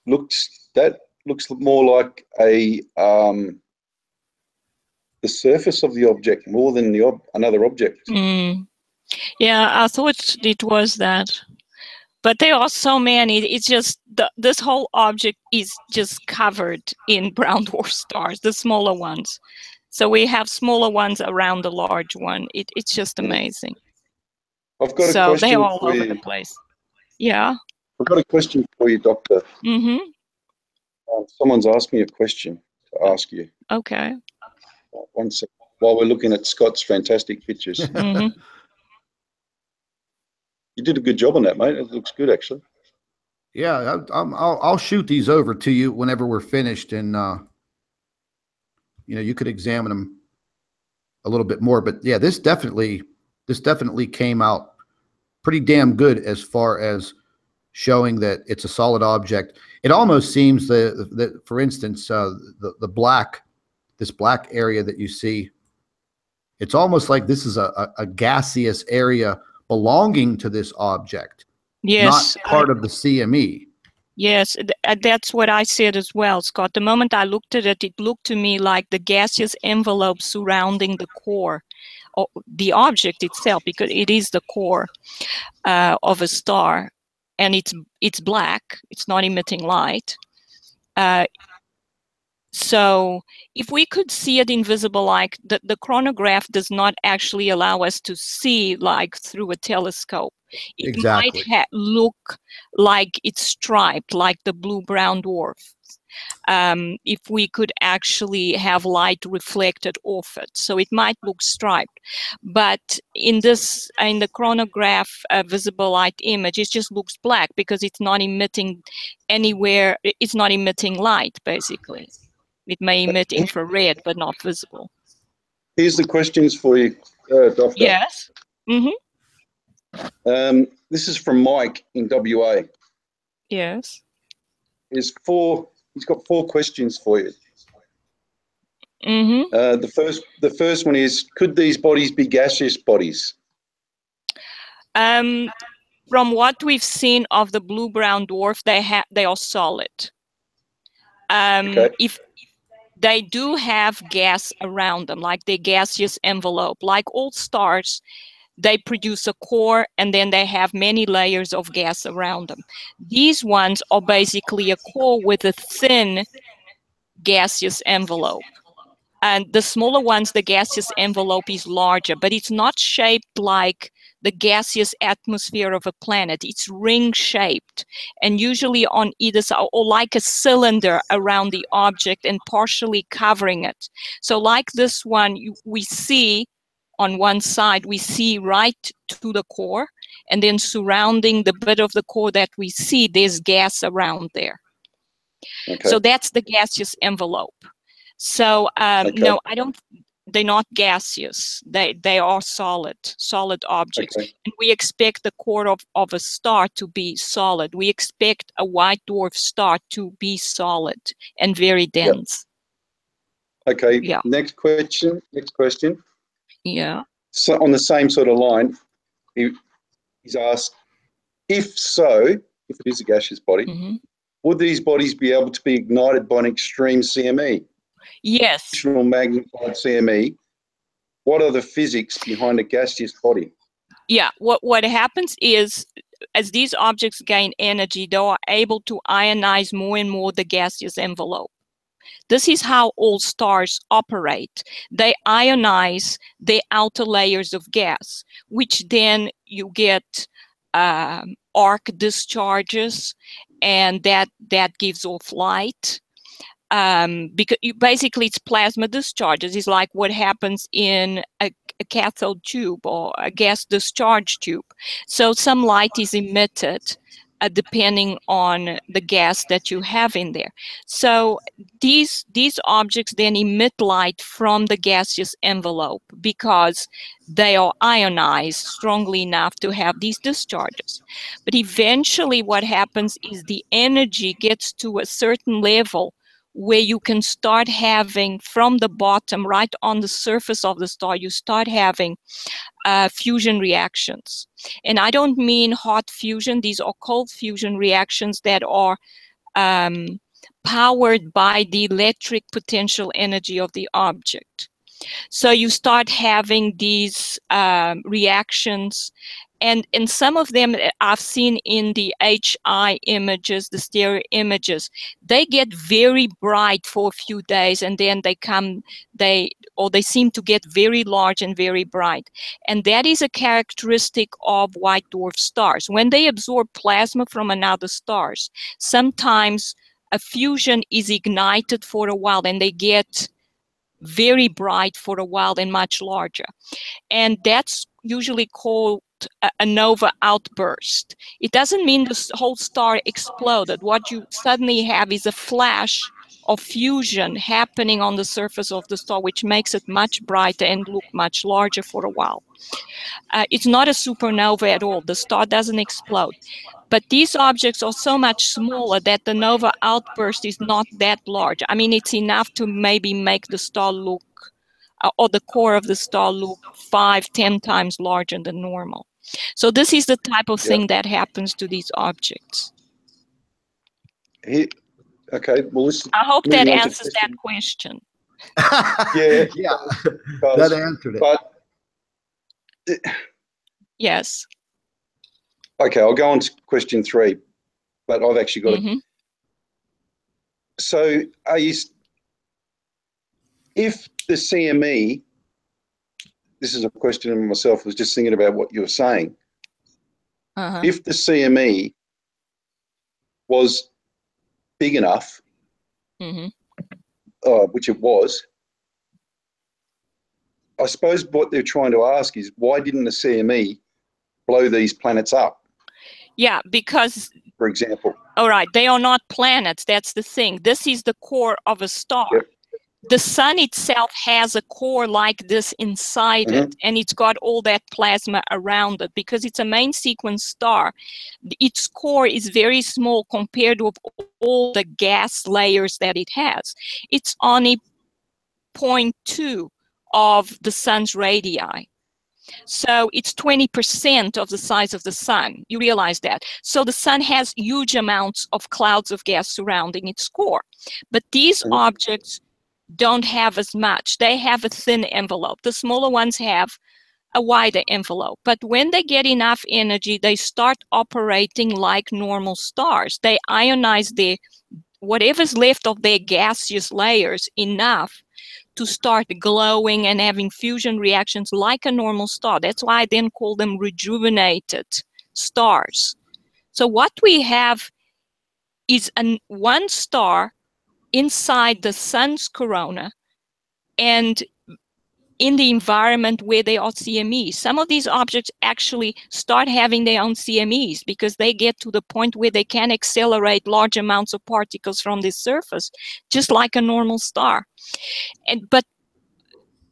looks more like the surface of the object more than another object. Yeah, I thought it was that. But there are so many. It's just this whole object is just covered in brown dwarf stars, the smaller ones. So we have smaller ones around the large one. It's just amazing. I've got a so question they're all for over you. the place. Yeah. I've got a question for you, Doctor. Someone's asked me a question to ask you. Okay. One second, while we're looking at Scott's fantastic pictures. You did a good job on that, mate. It looks good, actually. Yeah, I'll shoot these over to you whenever we're finished, and you know, you could examine them a little bit more. But yeah, this definitely came out pretty damn good as far as showing that it's a solid object. It almost seems that for instance, this black area that you see, it's almost like this is a gaseous area belonging to this object, yes, not part of the CME. Yes, that's what I said as well, Scott. The moment I looked at it, it looked to me like the gaseous envelope surrounding the core, or the object itself, because it is the core of a star, and it's black. It's not emitting light. So if we could see it in visible light, the chronograph does not actually allow us to see like through a telescope. It Exactly. might look like it's striped, like the blue-brown dwarf. If we could actually have light reflected off it, so it might look striped. But in the chronograph visible light image, it just looks black because it's not emitting anywhere. It's not emitting light, basically. It may emit infrared, but not visible. Here's the questions for you, Doctor. Yes. This is from Mike in WA. Yes. He's got 4 questions for you. The first one is, could these bodies be gaseous bodies? From what we've seen of the blue-brown dwarf, they are solid. Okay. If they do have gas around them, like their gaseous envelope, like all stars, they produce a core and then they have many layers of gas around them. These ones are basically a core with a thin gaseous envelope. And the smaller ones, the gaseous envelope is larger, but it's not shaped like the gaseous atmosphere of a planet. It's ring-shaped and usually on either side, or like a cylinder around the object and partially covering it. So like this one, we see on one side, we see right to the core, and then surrounding the bit of the core that we see, there's gas around there. Okay. So that's the gaseous envelope. So no, they're not gaseous. They are solid objects. Okay. And we expect the core of a star to be solid. We expect a white dwarf star to be solid and very dense. Yep. Okay, yeah. Next question. Yeah. So on the same sort of line, he's asked, if it is a gaseous body, would these bodies be able to be ignited by an extreme CME? Yes. Traditional magnified CME, what are the physics behind a gaseous body? Yeah, what happens is, as these objects gain energy, they are able to ionize more and more the gaseous envelope. This is how all stars operate. They ionize the outer layers of gas, which then you get arc discharges, and that gives off light. Because basically it's plasma discharges. It's like what happens in a cathode tube or a gas discharge tube. So some light is emitted depending on the gas that you have in there. So these objects then emit light from the gaseous envelope because they are ionized strongly enough to have these discharges. But eventually what happens is the energy gets to a certain level where you can start having, from the bottom, right on the surface of the star, you start having fusion reactions. And I don't mean hot fusion. These are cold fusion reactions that are powered by the electric potential energy of the object. So you start having these reactions, and some of them I've seen in the HI images, the stereo images. They get very bright for a few days, and then they seem to get very large and very bright. And that is a characteristic of white dwarf stars. When they absorb plasma from another stars, sometimes a fusion is ignited for a while, and they get very bright for a while and much larger. And that's usually called a nova outburst. It doesn't mean the whole star exploded. What you suddenly have is a flash of fusion happening on the surface of the star, which makes it much brighter and look much larger for a while. It's not a supernova at all. The star doesn't explode. But these objects are so much smaller that the nova outburst is not that large. I mean, it's enough to maybe make the star look, or the core of the star look 5-10 times larger than normal. So this is the type of thing that happens to these objects. Okay, well, I hope that answers that question. Yeah, that answered it. But yes. Okay, I'll go on to question 3, but I've actually got it. So, if the CME, this is a question of myself, I was just thinking about what you were saying. If the CME was big enough, which it was, I suppose what they're trying to ask is, why didn't the CME blow these planets up? Yeah, because, for example. All right, they are not planets. That's the thing. This is the core of a star. Yep. The sun itself has a core like this inside it, and it's got all that plasma around it because it's a main sequence star. Its core is very small compared with all the gas layers that it has. It's only 0.2 of the sun's radii. So it's 20% of the size of the sun. You realize that. So the sun has huge amounts of clouds of gas surrounding its core. But these objects don't have as much. They have a thin envelope. The smaller ones have a wider envelope. But when they get enough energy, they start operating like normal stars. They ionize whatever's left of their gaseous layers enough to start glowing and having fusion reactions like a normal star. That's why I then call them rejuvenated stars. So what we have is one star inside the sun's corona and in the environment where they are CMEs. Some of these objects actually start having their own CMEs because they get to the point where they can accelerate large amounts of particles from the surface, just like a normal star.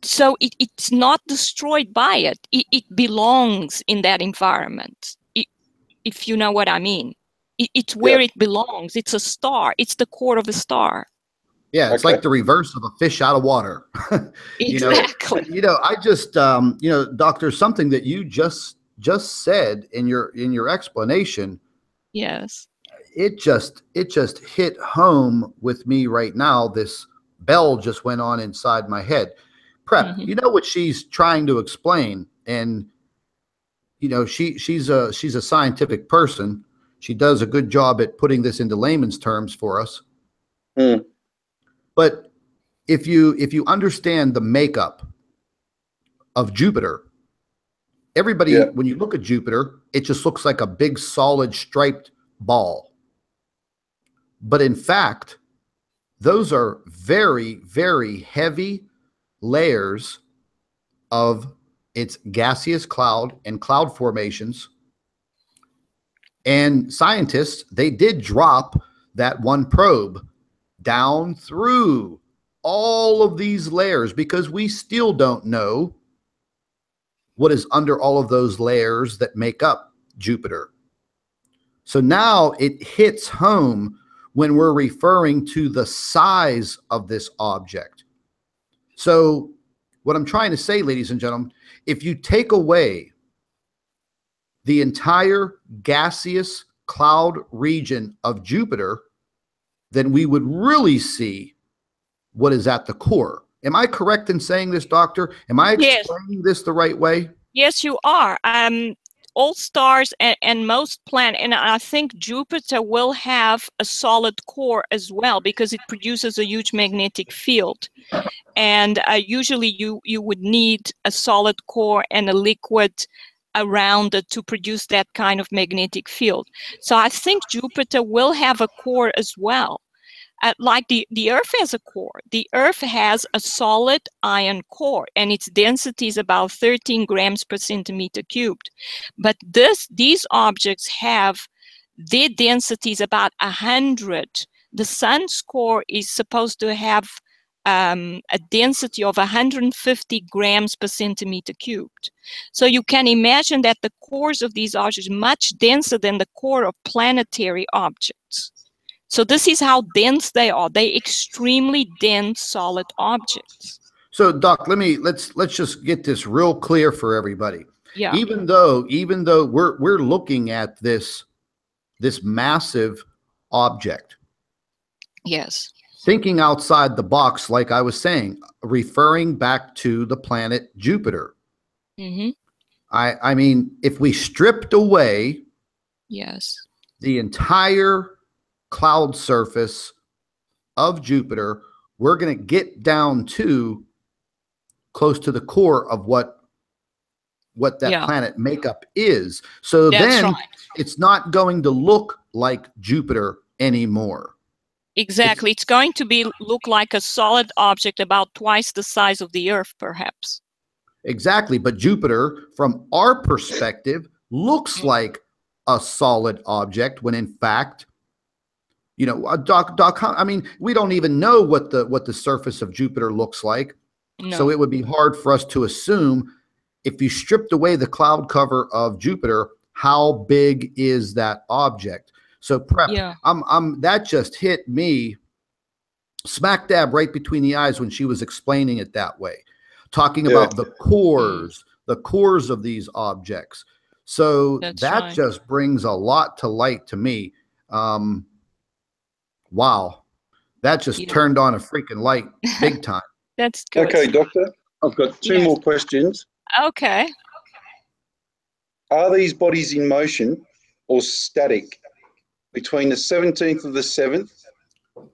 So it's not destroyed by it. It belongs in that environment, if you know what I mean. It's where it belongs. It's a star. It's the core of a star. Yeah, it's like the reverse of a fish out of water. Exactly. I just, Doctor, something that you just said in your explanation. Yes. It just hit home with me right now. This bell just went on inside my head. Prep, Mhm. you know what she's trying to explain, and you know she's a scientific person. She does a good job at putting this into layman's terms for us. Mm. But if you understand the makeup of Jupiter, everybody, Yeah. when you look at Jupiter, it just looks like a big solid striped ball. But in fact, those are very, very heavy layers of its gaseous cloud and cloud formations. And scientists, they did drop that one probe down through all of these layers because we still don't know what is under all of those layers that make up Jupiter. So now it hits home when we're referring to the size of this object. So what I'm trying to say, ladies and gentlemen, if you take away the entire gaseous cloud region of Jupiter, then we would really see what is at the core. Am I correct in saying this, Doctor? Am I explaining this the right way? Yes, you are. All stars and most planets, and I think Jupiter will have a solid core as well because it produces a huge magnetic field. And usually you would need a solid core and a liquid around it to produce that kind of magnetic field. So I think Jupiter will have a core as well. Like the Earth has a core. The Earth has a solid iron core, and its density is about 13 grams per centimeter cubed. But these objects have their density is about 100. The Sun's core is supposed to have a density of 150 grams per centimeter cubed. So you can imagine that the cores of these objects are much denser than the core of planetary objects. So this is how dense they are. They're extremely dense solid objects. So, Doc, let's just get this real clear for everybody. Yeah. Even though we're looking at this massive object. Yes. Thinking outside the box, like I was saying, referring back to the planet Jupiter. Mm-hmm. I mean, if we stripped away the entire cloud surface of Jupiter, we're going to get down to close to the core of what that planet makeup is. So then it's not going to look like Jupiter anymore. Exactly. It's going to look like a solid object about twice the size of the Earth, perhaps. Exactly. But Jupiter, from our perspective, looks like a solid object when in fact, you know, Doc, I mean, we don't even know what the surface of Jupiter looks like. No. So it would be hard for us to assume, if you stripped away the cloud cover of Jupiter, how big is that object? So Prep, that just hit me smack dab right between the eyes when she was explaining it that way, talking about the cores of these objects. So that just brings a lot to light to me. Wow, that just turned on a freaking light big time. That's good. Okay, Doctor, I've got two more questions. Okay. Are these bodies in motion or static between the 17th of the 7th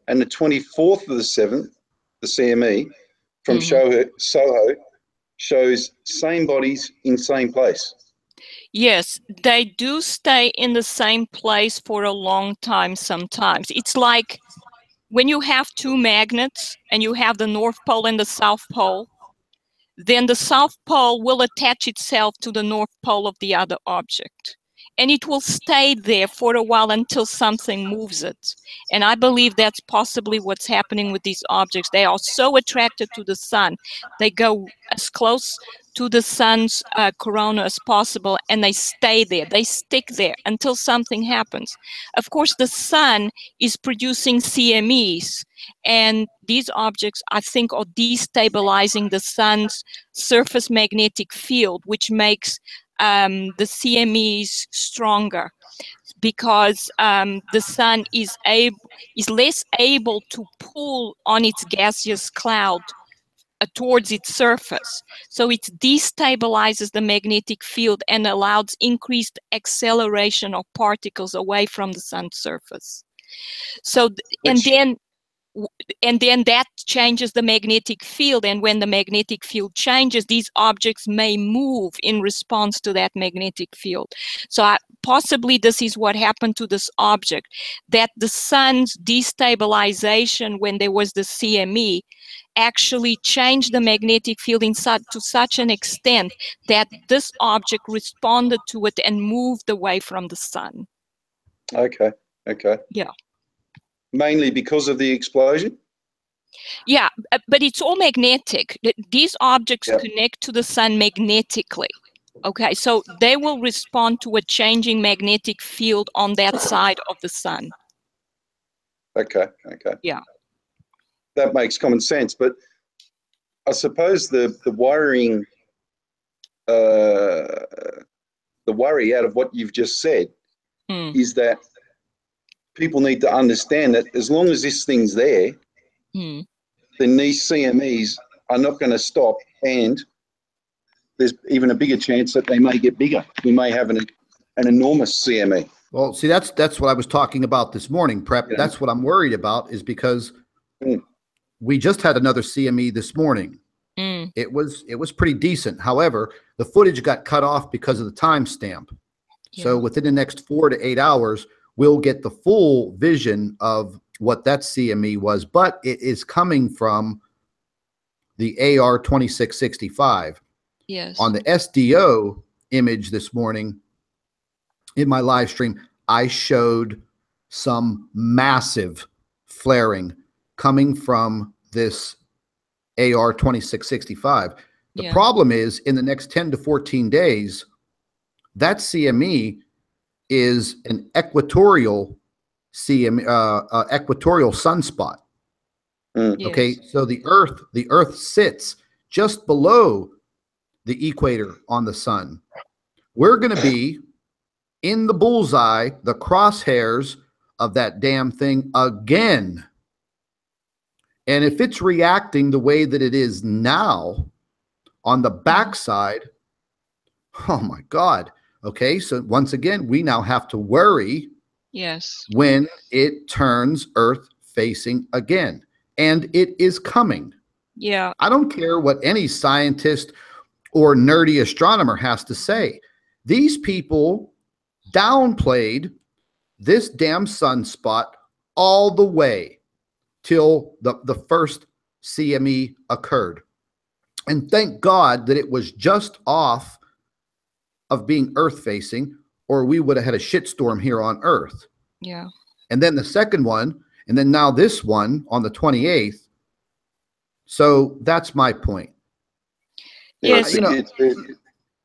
and the 24th of the 7th? The CME from Soho shows same bodies in same place. Yes, they do stay in the same place for a long time sometimes. It's like when you have two magnets and you have the North Pole and the South Pole, then the South Pole will attach itself to the North Pole of the other object. And it will stay there for a while until something moves it. And I believe that's possibly what's happening with these objects. They are so attracted to the sun. They go as close to the sun's corona as possible, and they stay there. They stick there until something happens. Of course, the sun is producing CMEs, and these objects, I think, are destabilizing the sun's surface magnetic field, which makes the CME is stronger, because the sun is less able to pull on its gaseous cloud towards its surface. So it destabilizes the magnetic field and allows increased acceleration of particles away from the sun's surface. So, and then that changes the magnetic field, and when the magnetic field changes, these objects may move in response to that magnetic field. So possibly this is what happened to this object, that the sun's destabilization when there was the CME actually changed the magnetic field to such an extent that this object responded to it and moved away from the sun. Okay. Yeah. Mainly because of the explosion? Yeah, but it's all magnetic. These objects connect to the sun magnetically. Okay, so they will respond to a changing magnetic field on that side of the sun. Okay. Yeah. That makes common sense, but I suppose the wiring, the worry out of what you've just said is that people need to understand that as long as this thing's there, then these CMEs are not going to stop, and there's even a bigger chance that they may get bigger. We may have an enormous CME. Well, see, that's what I was talking about this morning, Prep. Yeah. That's what I'm worried about, is because we just had another CME this morning. It was pretty decent. However, the footage got cut off because of the timestamp. Yeah. So within the next 4 to 8 hours, we'll get the full vision of what that CME was, but it is coming from the AR 2665. Yes. On the SDO image this morning in my live stream, I showed some massive flaring coming from this AR 2665. The problem is, in the next 10 to 14 days, that CME is an equatorial equatorial sunspot. Okay, so the Earth sits just below the equator on the sun. We're going to be in the bullseye, the crosshairs of that damn thing again. And if it's reacting the way that it is now on the backside, oh my God. Okay, so once again, we now have to worry when it turns Earth facing again. And it is coming. Yeah. I don't care what any scientist or nerdy astronomer has to say. These people downplayed this damn sunspot all the way till the first CME occurred. And thank God that it was just off of being Earth facing, or we would have had a shitstorm here on Earth. Yeah. And then the second one, and then now this one on the 28th. So that's my point. Yes.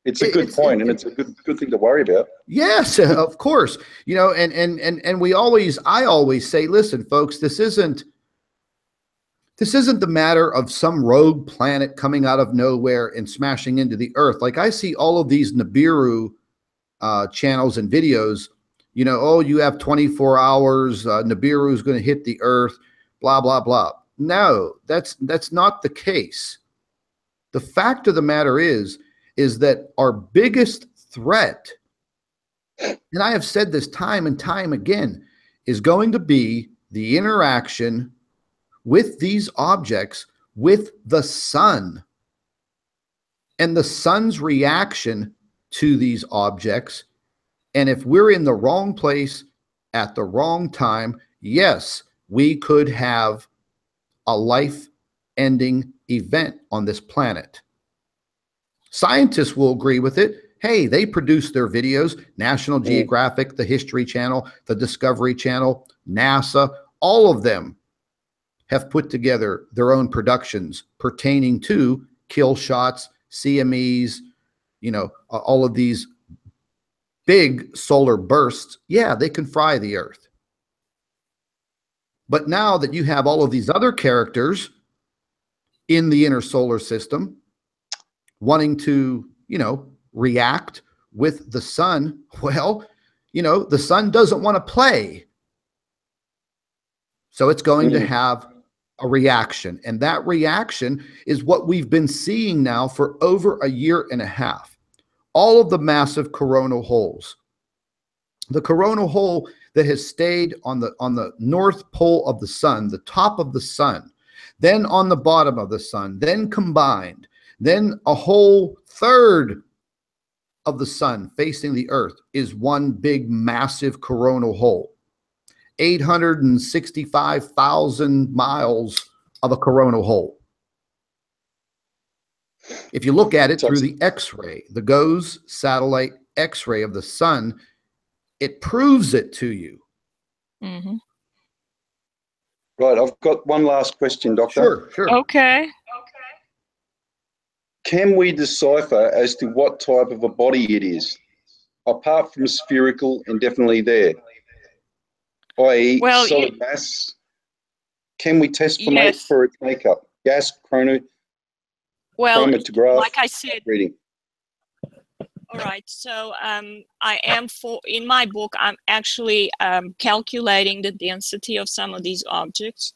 It's a good point, and it's a good thing to worry about. Yes, of course. And I always say, listen, folks, this isn't the matter of some rogue planet coming out of nowhere and smashing into the Earth. Like I see all of these Nibiru channels and videos, oh, you have 24 hours, Nibiru is going to hit the Earth, blah, blah, blah. No, that's not the case. The fact of the matter is that our biggest threat, and I have said this time and time again, is going to be the interaction with these objects with the sun, and the sun's reaction to these objects. And if we're in the wrong place at the wrong time, yes, we could have a life-ending event on this planet. Scientists will agree with it. Hey, they produce their videos. National Geographic, the History Channel, the Discovery Channel, NASA, all of them have put together their own productions pertaining to kill shots, CMEs, all of these big solar bursts. Yeah, they can fry the Earth. But now that you have all of these other characters in the inner solar system wanting to, react with the sun, well, you know, the sun doesn't want to play. So it's going to have a reaction. And that reaction is what we've been seeing now for over a year and a half. All of the massive coronal holes. The coronal hole that has stayed on the north pole of the sun, the top of the sun, then on the bottom of the sun, then combined, then a whole third of the sun facing the earth is one big massive coronal hole. 865,000 miles of a coronal hole. If you look at it through the X-ray, the GOES satellite X-ray of the sun, it proves it to you. Mm-hmm. Right, I've got one last question, Doctor. Sure. Okay. Can we decipher as to what type of a body it is, apart from spherical and definitely there, i.e. Well, solid mass? Can we test for, yes. for its makeup? Gas, chromatograph, like I said, reading. all right. So in my book, I'm actually calculating the density of some of these objects,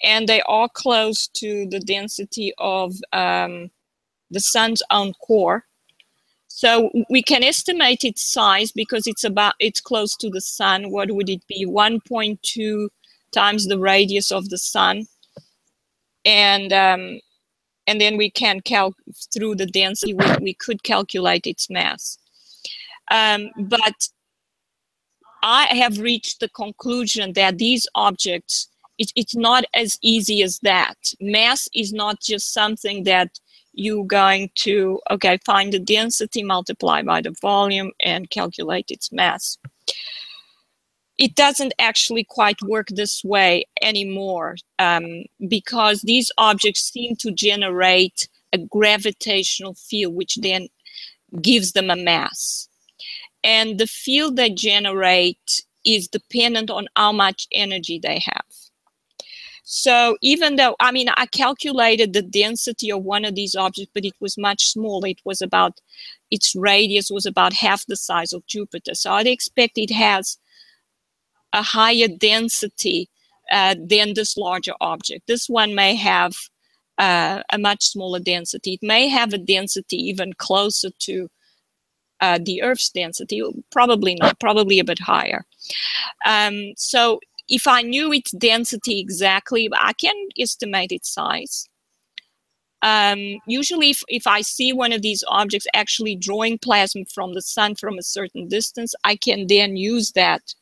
and they are close to the density of the sun's own core. So we can estimate its size because it's close to the sun. What would it be? 1.2 times the radius of the sun, and then we can through the density, we could calculate its mass. But I have reached the conclusion that these objects, it's not as easy as that. Mass is not just something that you're going to, okay, find the density, multiply by the volume, and calculate its mass. It doesn't actually quite work this way anymore, because these objects seem to generate a gravitational field, which then gives them a mass. And the field they generate is dependent on how much energy they have. So even though, I mean, I calculated the density of one of these objects, but it was much smaller. It was about, its radius was about half the size of Jupiter. So I'd expect it has a higher density than this larger object. This one may have a much smaller density. It may have a density even closer to the Earth's density. Probably not, probably a bit higher. So if I knew its density exactly, I can estimate its size. Usually if I see one of these objects actually drawing plasma from the sun from a certain distance, I can then use that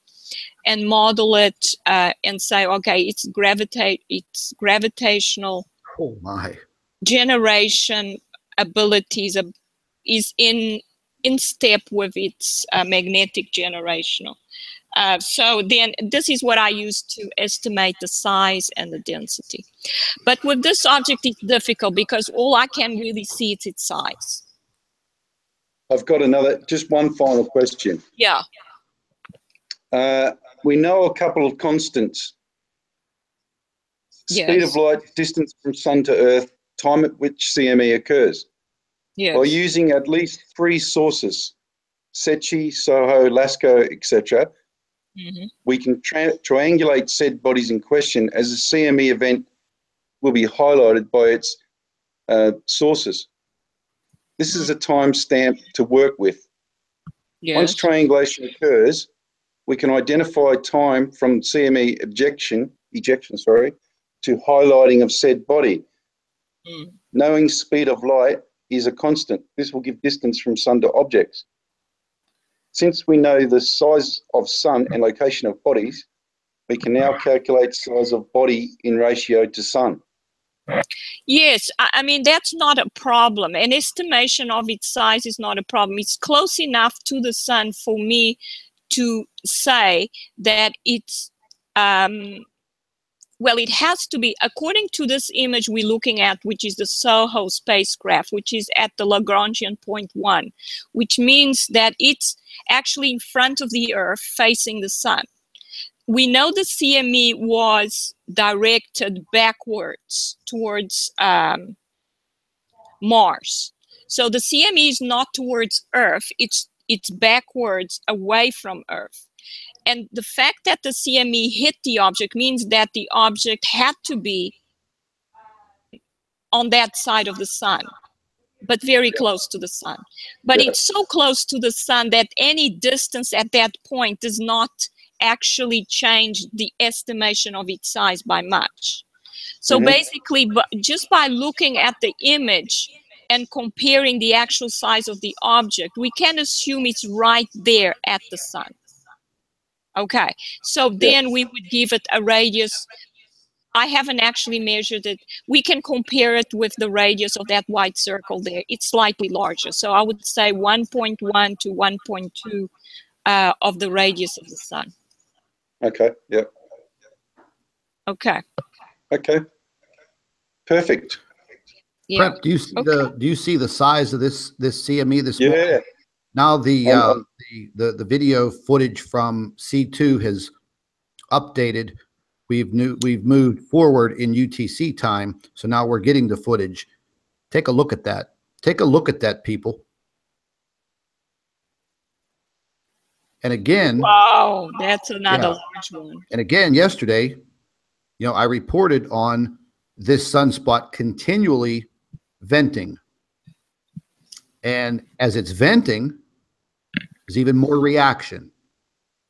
and model it and say, okay, its gravitational generation abilities is in step with its magnetic generational. So then this is what I use to estimate the size and the density. But with this object, it's difficult because all I can really see is its size. I've got just one final question. Yeah. We know a couple of constants. Yes. Speed of light, distance from sun to earth, time at which CME occurs. Yes. By using at least 3 sources, Secchi, Soho, Lascaux, etc., we can triangulate said bodies in question as a CME event will be highlighted by its sources. This is a timestamp to work with. Yes. Once triangulation occurs, we can identify time from CME ejection to highlighting of said body. Knowing speed of light is a constant. This will give distance from sun to objects. Since we know the size of sun and location of bodies, we can now calculate size of body in ratio to sun. Yes, I mean, that's not a problem. An estimation of its size is not a problem. It's close enough to the sun for me to say that it's, well, it has to be, according to this image we're looking at, which is the SOHO spacecraft, which is at the Lagrangian point 1, which means that it's actually in front of the Earth facing the sun. We know the CME was directed backwards towards Mars. So the CME is not towards Earth, it's it's backwards away from Earth. And the fact that the CME hit the object means that the object had to be on that side of the sun, but very close to the sun. But it's so close to the sun that any distance at that point does not actually change the estimation of its size by much. So basically, just by looking at the image and comparing the actual size of the object, we can assume it's right there at the sun. Okay, so then we would give it a radius. I haven't actually measured it. We can compare it with the radius of that white circle there. It's slightly larger. So I would say 1.1 to 1.2 of the radius of the sun. Okay, yeah. Okay. Okay. Perfect. Yeah. Prep, do you see the size of this CME this morning? Yeah. Now the video footage from C2 has updated. We've moved forward in UTC time, so now we're getting the footage. Take a look at that. Take a look at that, people. And again, wow, that's another large one. And again, yesterday, you know, I reported on this sunspot continually venting. And as it's venting, there's even more reaction.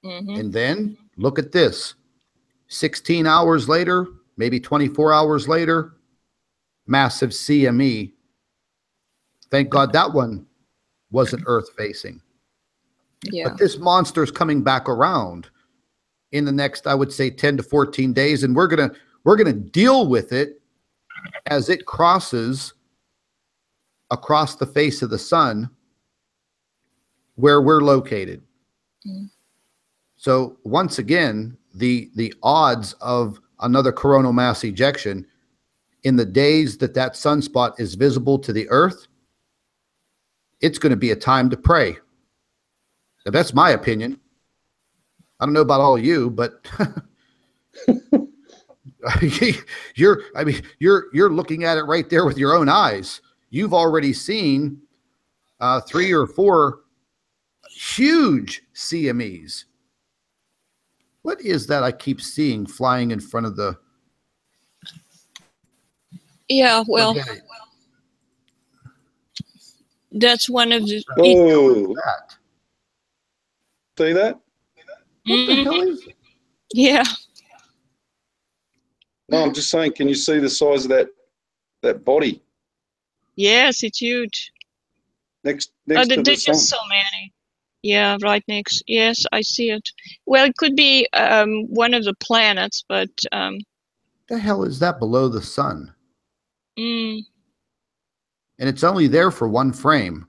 And then look at this. 16 hours later, maybe 24 hours later, massive CME. Thank God that one wasn't Earth facing. But this monster's coming back around in the next, I would say, 10 to 14 days, and we're gonna deal with it as it crosses across the face of the sun where we're located. So once again, the odds of another coronal mass ejection in the days that that sunspot is visible to the Earth, it's going to be a time to pray. Now, that's my opinion. I don't know about all of you, but you're looking at it right there with your own eyes. You've already seen 3 or 4 huge CMEs. What is that I keep seeing flying in front of the? Yeah, well, that's one of the. Oh, see that? What the hell is it? Yeah. No, I'm just saying. Can you see the size of that body? Yes, it's huge. Next to the sun. There's just so many. Yeah, right next. Yes, I see it. Well, it could be one of the planets, but the hell is that below the sun? And it's only there for one frame.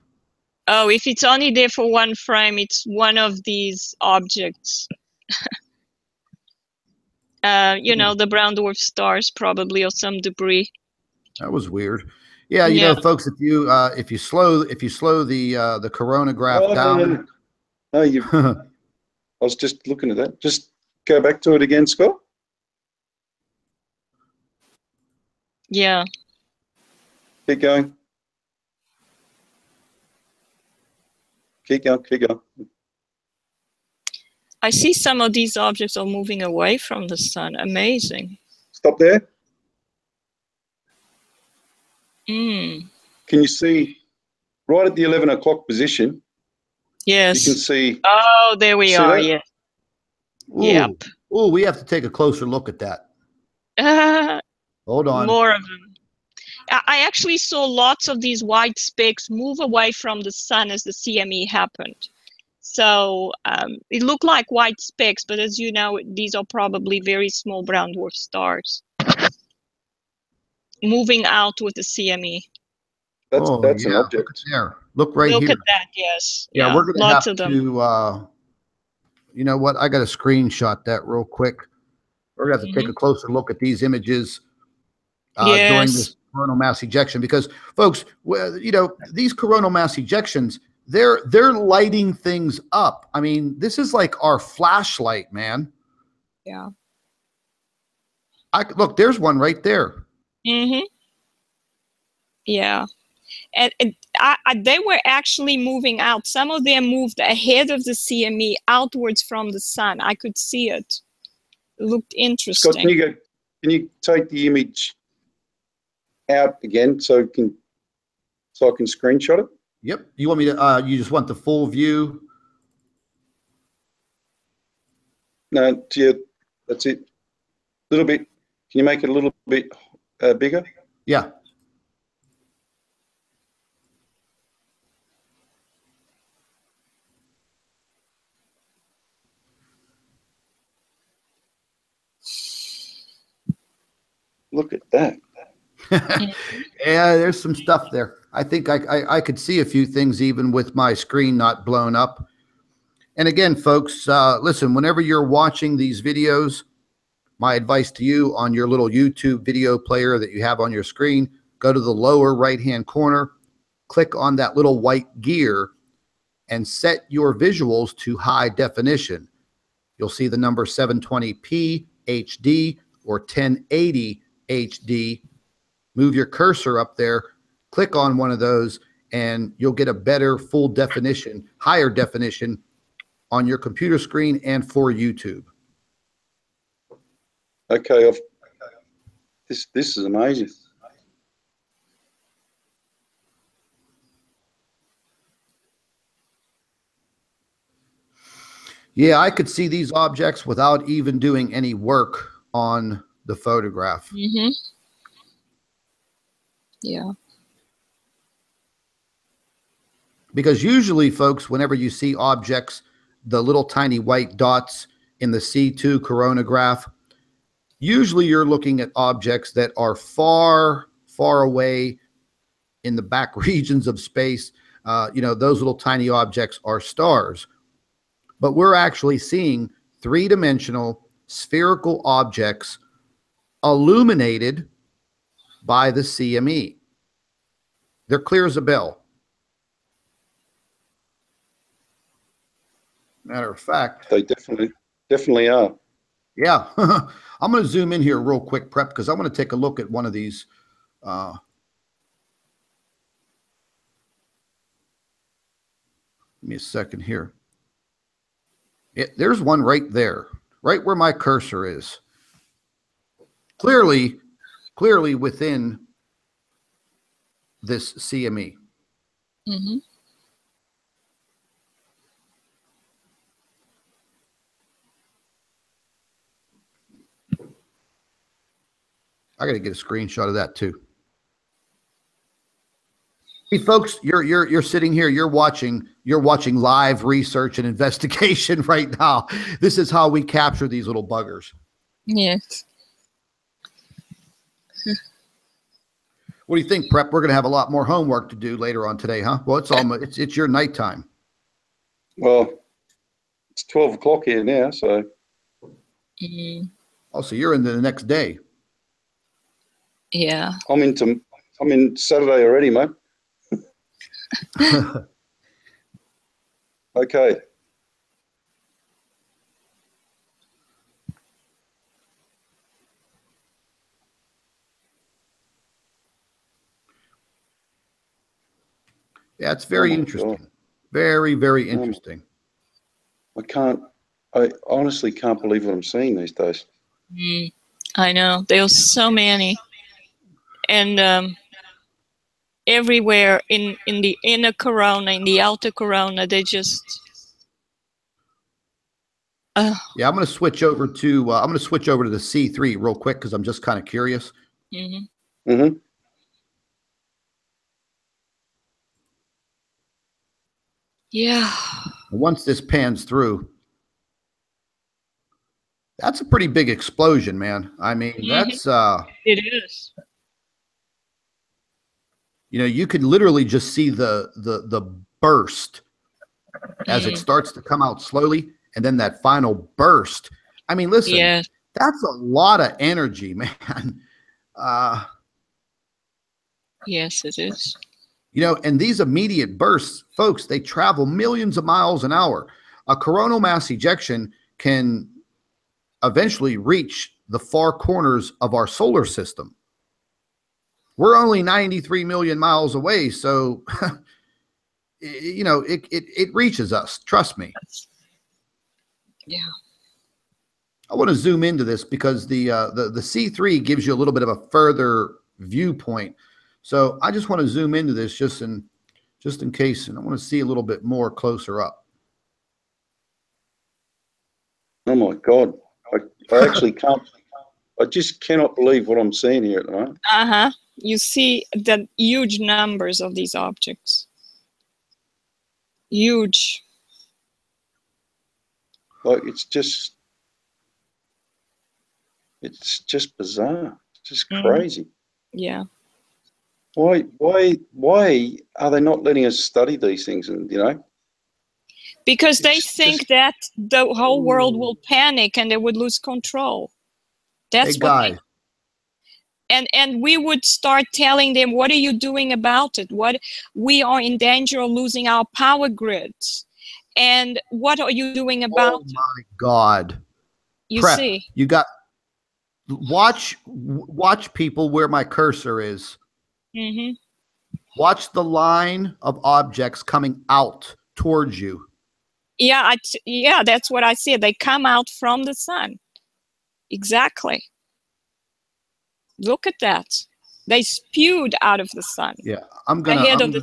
Oh, if it's only there for one frame, it's one of these objects. You know, the brown dwarf stars probably, or some debris. That was weird. Yeah, you know, folks, if you slow the coronagraph down. No, you. I was just looking at that. Just go back to it again, Scott. Yeah. Keep going. Keep going. Keep going. I see some of these objects are moving away from the sun. Amazing. Stop there. Can you see right at the 11 o'clock position? Yes. You can see. Oh, there we are. Yeah. Yep. Oh, we have to take a closer look at that. Hold on. More of them. I actually saw lots of these white specks move away from the sun as the CME happened. So it looked like white specks, but as you know, these are probably very small brown dwarf stars moving out with the CME. That's an object. Look there. Look right here. Look at that, yes. Yeah, we're going to have to, you know what? I got to screenshot that real quick. We're going to have to take a closer look at these images during this coronal mass ejection, because, folks, you know, these coronal mass ejections, they're lighting things up. I mean, this is like our flashlight, man. Yeah. Look, there's one right there. Yeah. And they were actually moving out. Some of them moved ahead of the CME outwards from the sun. I could see it. It looked interesting. Scott, can you take the image out again so I can screenshot it? Yep. You want me to? You just want the full view? No, that's it. A little bit. Can you make it a little bit bigger? Yeah. Look at that. Yeah, there's some stuff there. I think I could see a few things even with my screen not blown up. And again, folks, listen, whenever you're watching these videos, my advice to you on your little YouTube video player that you have on your screen, go to the lower right-hand corner, click on that little white gear, and set your visuals to high definition. You'll see the number 720p HD or 1080 HD. Move your cursor up there, click on one of those, and you'll get a better full definition, higher definition on your computer screen and for YouTube. Okay, this is amazing. Yeah, I could see these objects without even doing any work on the photograph. Mm-hmm. Yeah. Because usually, folks, whenever you see objects, the little tiny white dots in the C2 coronagraph, usually you're looking at objects that are far, far away in the back regions of space. You know, those little tiny objects are stars. But we're actually seeing three-dimensional spherical objects illuminated by the CME. They're clear as a bell. Matter of fact, they definitely are. Yeah. I'm going to zoom in here real quick, Prep, because I want to take a look at one of these. Give me a second here. There's one right there, right where my cursor is. Clearly within this CME. Mm-hmm. I got to get a screenshot of that too. Hey folks, you're sitting here, you're watching live research and investigation right now. This is how we capture these little buggers. Yes. What do you think, Prep? We're going to have a lot more homework to do later on today, huh? Well, it's your nighttime. Well, it's 12 o'clock here now, so. Mm. Oh, so you're into the next day. Yeah. I'm in Saturday already, mate. Okay. Yeah, it's very interesting. God. Very, very interesting. I honestly can't believe what I'm seeing these days. I know. There's so many. And everywhere in the inner corona, in the outer corona, they just yeah, I'm going to switch over to the C3 real quick because I'm just kind of curious. Mm-hmm. Mm-hmm. Yeah. Once this pans through, that's a pretty big explosion, man. I mean, that's it is. You know, you could literally just see the burst as it starts to come out slowly, and then that final burst. I mean, listen, that's a lot of energy, man. Yes, it is. You know, and these immediate bursts, folks, they travel millions of miles an hour. A coronal mass ejection can eventually reach the far corners of our solar system. We're only 93 million miles away, so you know, it reaches us. Trust me. Yeah. I want to zoom into this because the C3 gives you a little bit of a further viewpoint. So I just want to zoom into this just in case, and I want to see a little bit more closer up. Oh my God. I actually can't, I just cannot believe what I'm seeing here at the moment. Uh-huh. You see the huge numbers of these objects. Huge. Like it's just bizarre. It's just crazy. Yeah. Why are they not letting us study these things? And you know, Because they think that the whole world will panic and they would lose control. That's hey, what guys. and we would start telling them, what are you doing about it? What, we are in danger of losing our power grids. And what are you doing about it? Oh my God. You Prep. see? You got watch people where my cursor is. Mm-hmm. Watch the line of objects coming out towards you. Yeah, yeah, that's what I see. They come out from the sun. Exactly. Look at that. They spewed out of the sun. Yeah, ahead of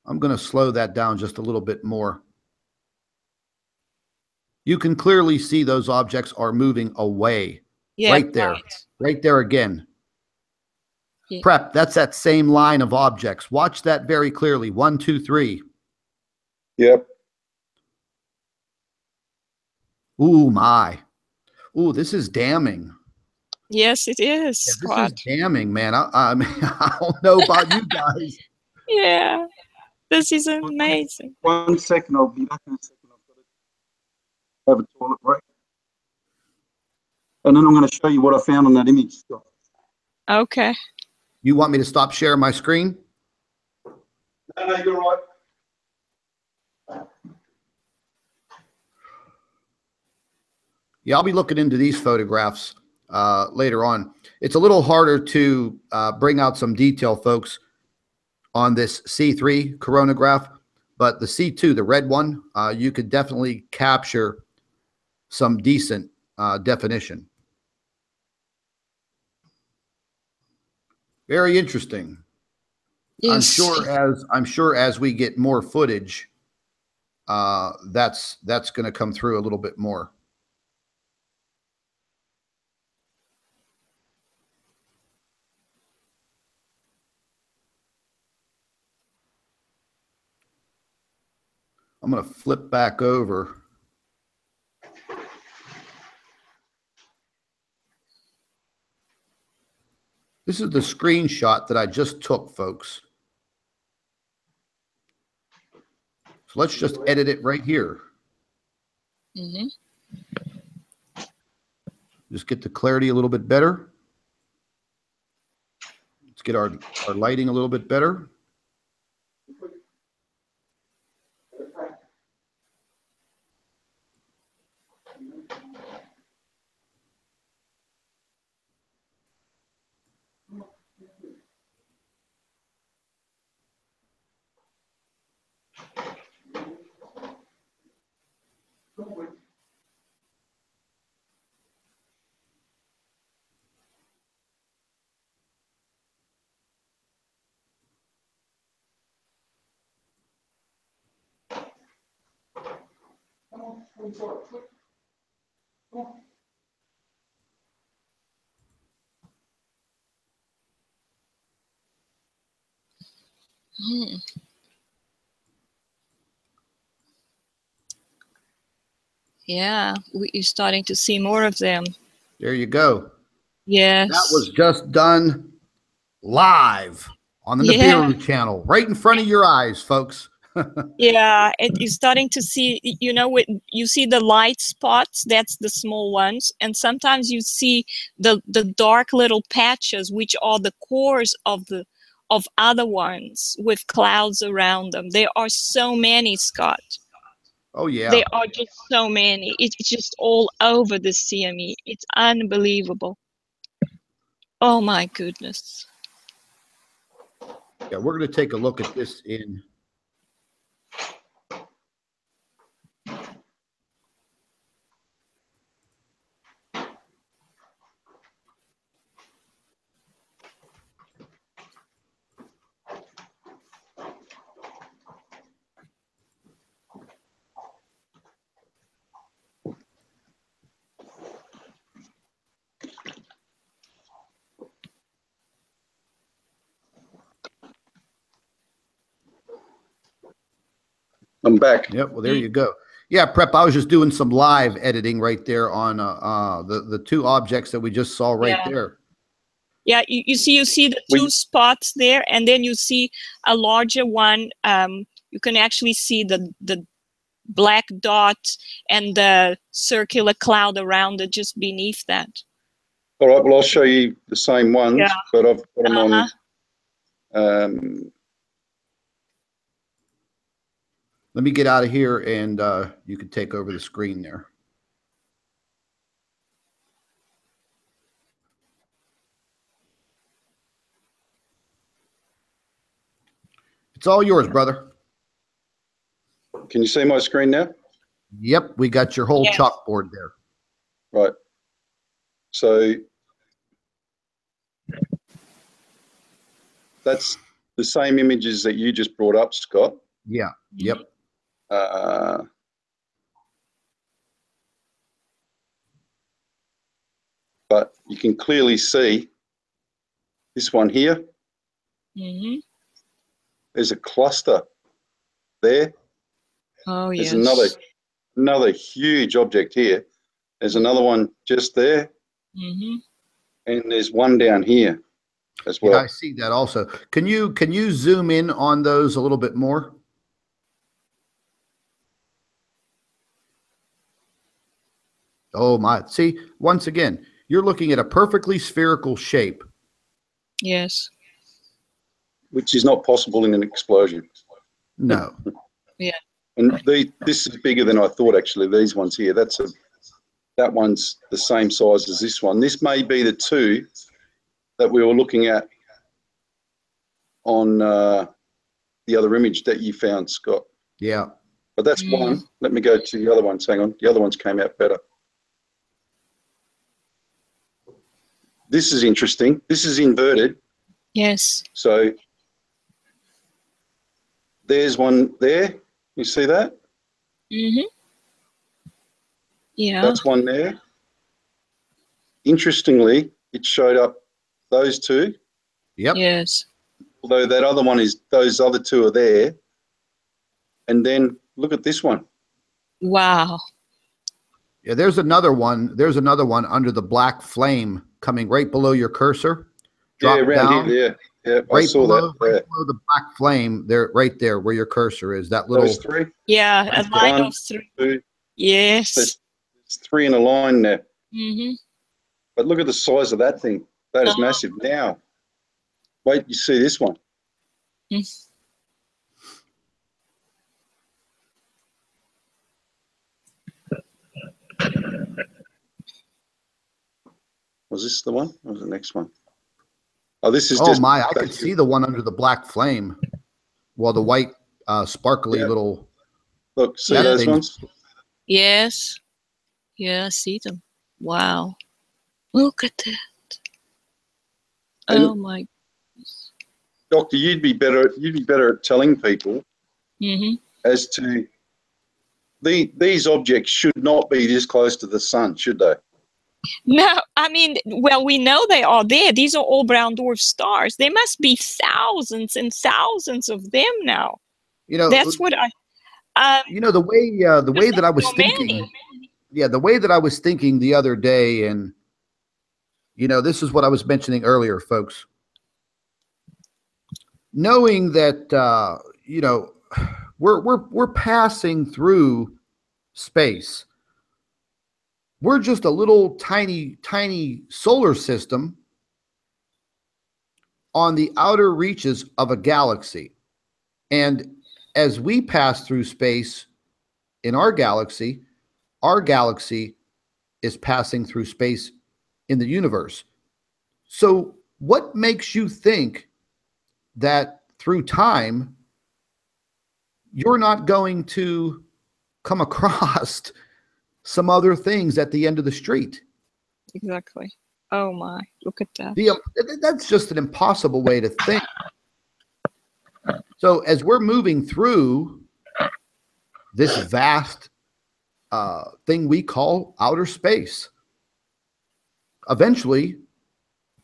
I'm gonna slow that down just a little bit more. You can clearly see those objects are moving away. Yeah, right there. Right there again. Yeah. Prep, that's that same line of objects. Watch that very clearly. 1, 2, 3. Yep. Ooh, my. Ooh, this is damning. Yes, it is. Yeah, this is damning, man. I mean, I don't know about you guys. Yeah, this is amazing. 1 second, I'll be back in a second. I've got to have a toilet break. And then I'm going to show you what I found on that image. Okay. You want me to stop sharing my screen? No, you're right. Yeah, I'll be looking into these photographs later on. It's a little harder to bring out some detail, folks, on this C3 coronagraph, but the C2, the red one, you could definitely capture some decent definition. Very interesting. Yes. I'm sure as we get more footage, that's going to come through a little bit more. I'm going to flip back over. This is the screenshot that I just took, folks. So let's just edit it right here. Mm-hmm. Just get the clarity a little bit better. Let's get our lighting a little bit better. Yeah, we're starting to see more of them. There you go. Yes. That was just done live on the Nibiru channel, right in front of your eyes, folks. Yeah, it is starting to see, you know, you see the light spots, that's the small ones. And sometimes you see the dark little patches, which are the cores of other ones with clouds around them. There are so many, Scott. Oh, yeah. There are just so many. It's just all over the CME. It's unbelievable. Oh, my goodness. Yeah, we're going to take a look at this in I'm back. Yep. Well, there you go. Yeah, Prep. I was just doing some live editing right there on the two objects that we just saw right there. Yeah, you see the two spots there, and then you see a larger one. You can actually see the black dot and the circular cloud around it just beneath that. All right. Well, I'll show you the same ones, but I've got them on. Let me get out of here, and you can take over the screen there. It's all yours, brother. Can you see my screen now? Yep, we got your whole chalkboard there. Right. So that's the same images that you just brought up, Scott. Yeah. Yep. But you can clearly see this one here. There's a cluster there. Oh, yes. There's another huge object here. There's another one just there. And there's one down here as well. Yeah, I see that also. Can you zoom in on those a little bit more? Oh my, see, once again, you're looking at a perfectly spherical shape. Yes. Which is not possible in an explosion. No. Yeah. And this is bigger than I thought, actually, these ones here. That one's the same size as this one. This may be the two that we were looking at on the other image that you found, Scott. Yeah. But that's one. Let me go to the other ones. Hang on. The other ones came out better. This is interesting. This is inverted. Yes. So there's one there. You see that? Yeah. That's one there. Interestingly, it showed up those two. Yep. Yes. Although that other one is, those other two are there. And then look at this one. Wow. Yeah, there's another one. There's another one under the black flame coming right below your cursor. Drop around down. here. Yeah, right I saw below, that. right below the black flame, there, right there, where your cursor is. That little. Those three. Yeah, a line of three. Two. Yes. There's three in a line there. Mm-hmm. But look at the size of that thing. That is massive. Now, wait, you see this one. Mm. Was this the one? Or was the next one? Oh, this is. Oh just my! I could see the one under the black flame. Well, the white, sparkly little. Look, see those ones? Yes. Yeah, I see them. Wow. Look at that. And oh my. Doctor, you'd be better at telling people as to these objects should not be this close to the sun, should they? No, I mean, well, we know they are there. These are all brown dwarf stars. There must be thousands and thousands of them now. You know, that's what I. You know, the way that I was thinking. Yeah, the way that I was thinking the other day, and you know, this is what I was mentioning earlier, folks. Knowing that you know, we're passing through space. We're just a little tiny solar system on the outer reaches of a galaxy. And as we pass through space in our galaxy is passing through space in the universe. So what makes you think that through time, you're not going to come across some other things at the end of the street. Exactly. Oh my, look at that. That's just an impossible way to think. So as we're moving through this vast thing we call outer space, eventually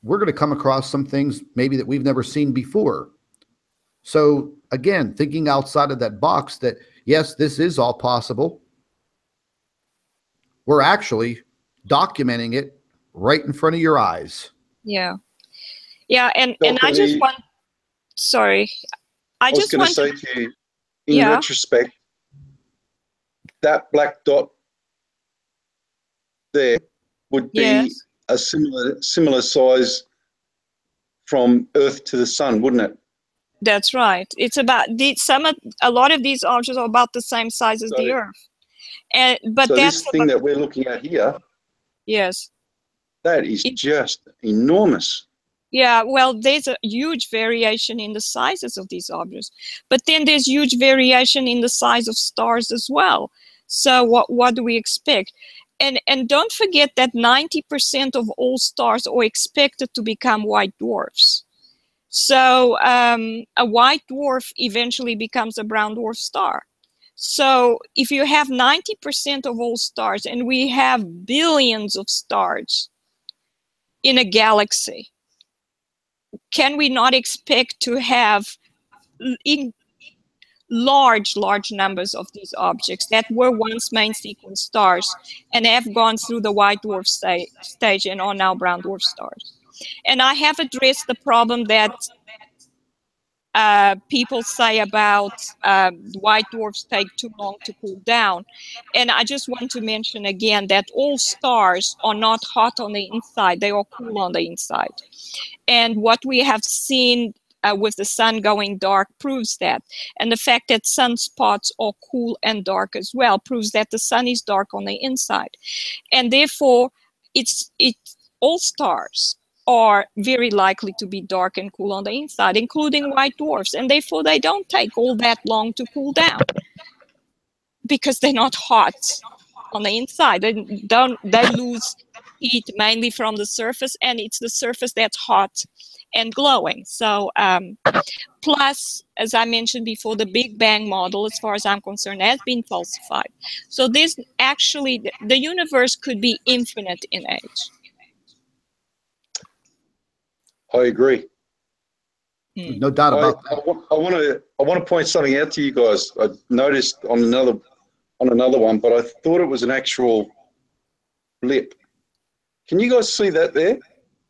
we're going to come across some things maybe that we've never seen before. So again, thinking outside of that box, that yes, this is all possible. We're actually documenting it right in front of your eyes. Yeah. Yeah, and I just want, sorry. I was going to say to you, in retrospect, that black dot there would be a similar size from Earth to the Sun, wouldn't it? That's right. It's about a lot of these objects are about the same size as the Earth. But so that's this thing that we're looking at here, yes, that is just enormous. Yeah, well, there's a huge variation in the sizes of these objects, but then there's huge variation in the size of stars as well. So what do we expect? And don't forget that 90% of all stars are expected to become white dwarfs. So a white dwarf eventually becomes a brown dwarf star. So if you have 90% of all stars, and we have billions of stars in a galaxy, can we not expect to have in large numbers of these objects that were once main sequence stars and have gone through the white dwarf stage and are now brown dwarf stars? And I have addressed the problem that people say about white dwarfs take too long to cool down. And I just want to mention again that all stars are not hot on the inside, they are cool on the inside. And what we have seen with the sun going dark proves that. And the fact that sunspots are cool and dark as well proves that the sun is dark on the inside. And therefore, all stars are very likely to be dark and cool on the inside, including white dwarfs. And therefore, they don't take all that long to cool down because they're not hot on the inside. They lose heat mainly from the surface, and it's the surface that's hot and glowing. So plus, as I mentioned before, the Big Bang model, as far as I'm concerned, has been falsified. So this actually, the universe could be infinite in age. I agree. No doubt about that. I want to point something out to you guys. I noticed on another one, but I thought it was an actual blip. Can you guys see that there?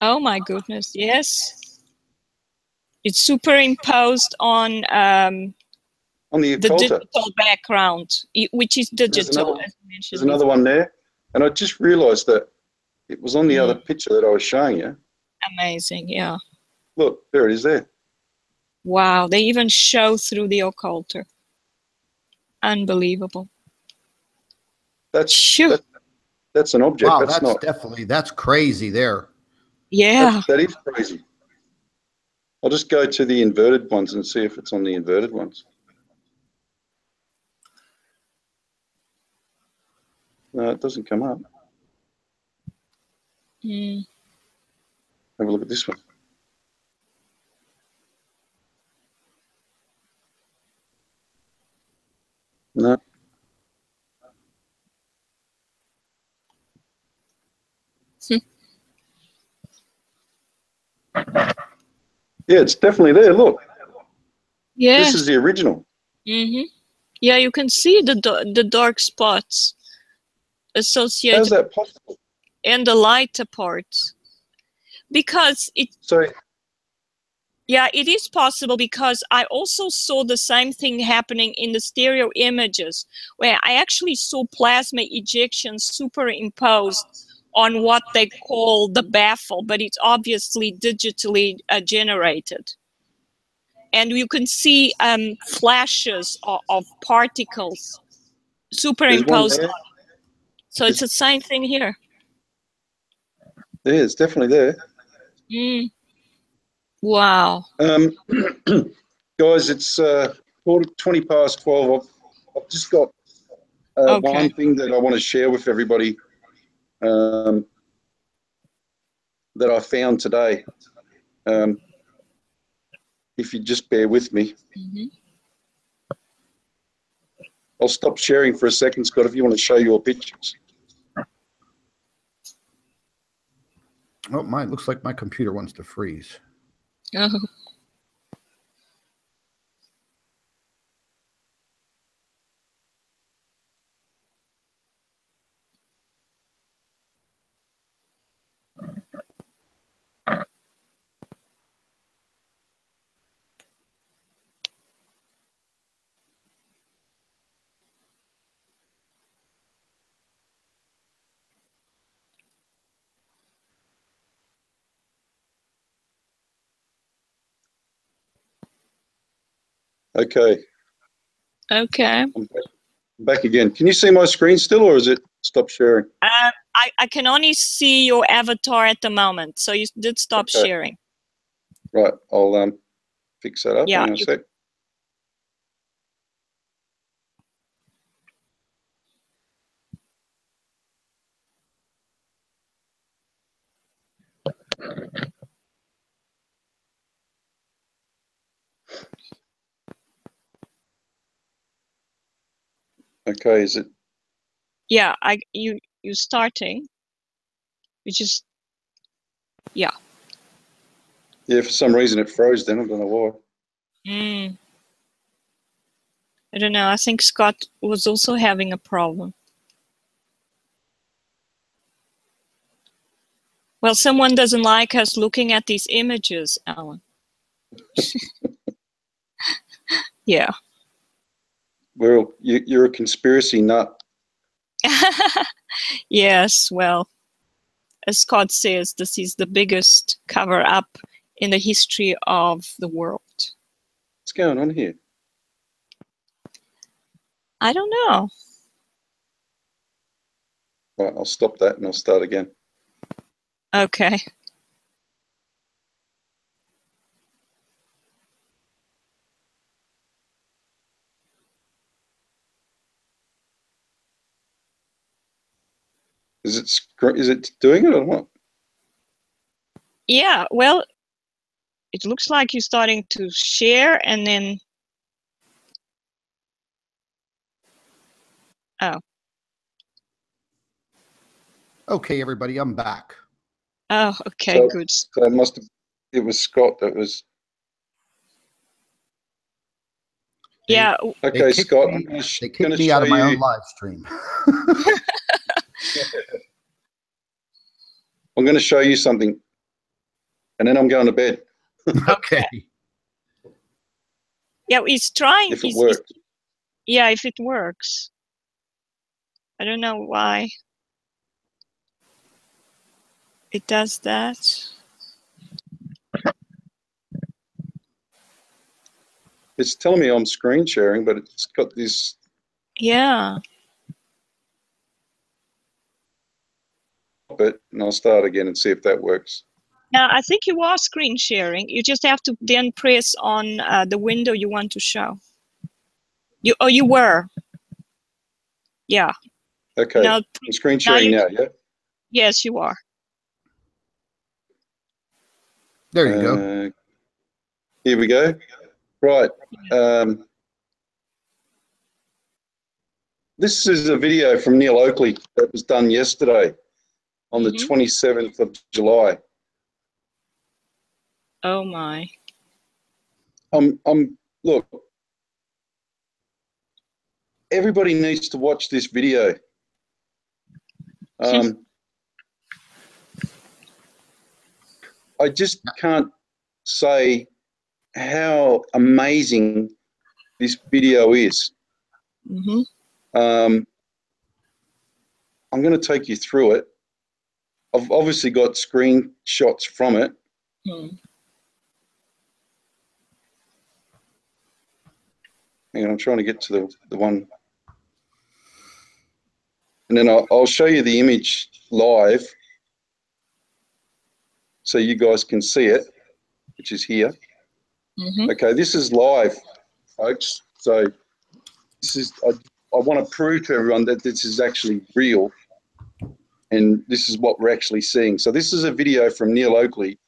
Oh my goodness, yes. It's superimposed on the digital background, which is digital, as I mentioned. There's another one there, and I just realized that it was on the other picture that I was showing you. Amazing, yeah. Look, there it is there. Wow, they even show through the occulter. Unbelievable. That's an object. Wow, that's that's crazy there. Yeah. That is crazy. I'll just go to the inverted ones and see if it's on the inverted ones. No, it doesn't come up. Have a look at this one. No. Yeah, it's definitely there. Look. Yeah. This is the original. Yeah, you can see the dark spots associated. How's that possible? And the lighter parts. Because it. Sorry. Yeah, it is possible because I also saw the same thing happening in the stereo images, where I actually saw plasma ejections superimposed on what they call the baffle, but it's obviously digitally generated. And you can see flashes of particles superimposed on it. So it's the same thing here. Yeah, it's definitely there. Wow. Guys, it's 20 past 12. I've just got one thing that I want to share with everybody that I found today. If you just bear with me. I'll stop sharing for a second, Scott, if you want to show your pictures. Oh, mine looks like my computer wants to freeze. Oh. Okay. Okay. I'm back again. Can you see my screen still, or is it stop sharing? I can only see your avatar at the moment, so you did stop sharing. Right. I'll fix that up. Yeah. Hang on a sec. Okay, is it? Yeah, you starting. You just Yeah, for some reason it froze then. I don't know why. I don't know. I think Scott was also having a problem. Well, someone doesn't like us looking at these images, Alan. Yeah. Well, you're a conspiracy nut. Yes, well, as Scott says, this is the biggest cover-up in the history of the world. What's going on here? I don't know. Right, I'll stop that and I'll start again. Okay. Is it doing it or what? Yeah, well, it looks like you're starting to share and then... Oh. Okay, everybody, I'm back. Oh, okay, good. So it was Scott that was... Yeah. Okay, Scott, I'm they going kicked to me out of my own live stream. I'm going to show you something, and then I'm going to bed. Okay. Yeah, he's trying. If it works. Yeah, if it works. I don't know why it does that. It's telling me I'm screen sharing, but it's got this... Yeah. And I'll start again and see if that works. Now, I think you are screen sharing. You just have to then press on the window you want to show. You were. Yeah. Okay. Now, I'm screen sharing now, yeah? Yes, you are. There you go. Here we go. Right. This is a video from Neil Oakley that was done yesterday on the 27th of July. Oh my. Look, everybody needs to watch this video. I just can't say how amazing this video is. I'm going to take you through it. I've obviously got screenshots from it. Hang on, I'm trying to get to the one. And then I'll show you the image live so you guys can see it, which is here. Okay, this is live, folks. So this is, I want to prove to everyone that this is actually real, and this is what we're actually seeing. So this is a video from Neil Oakley,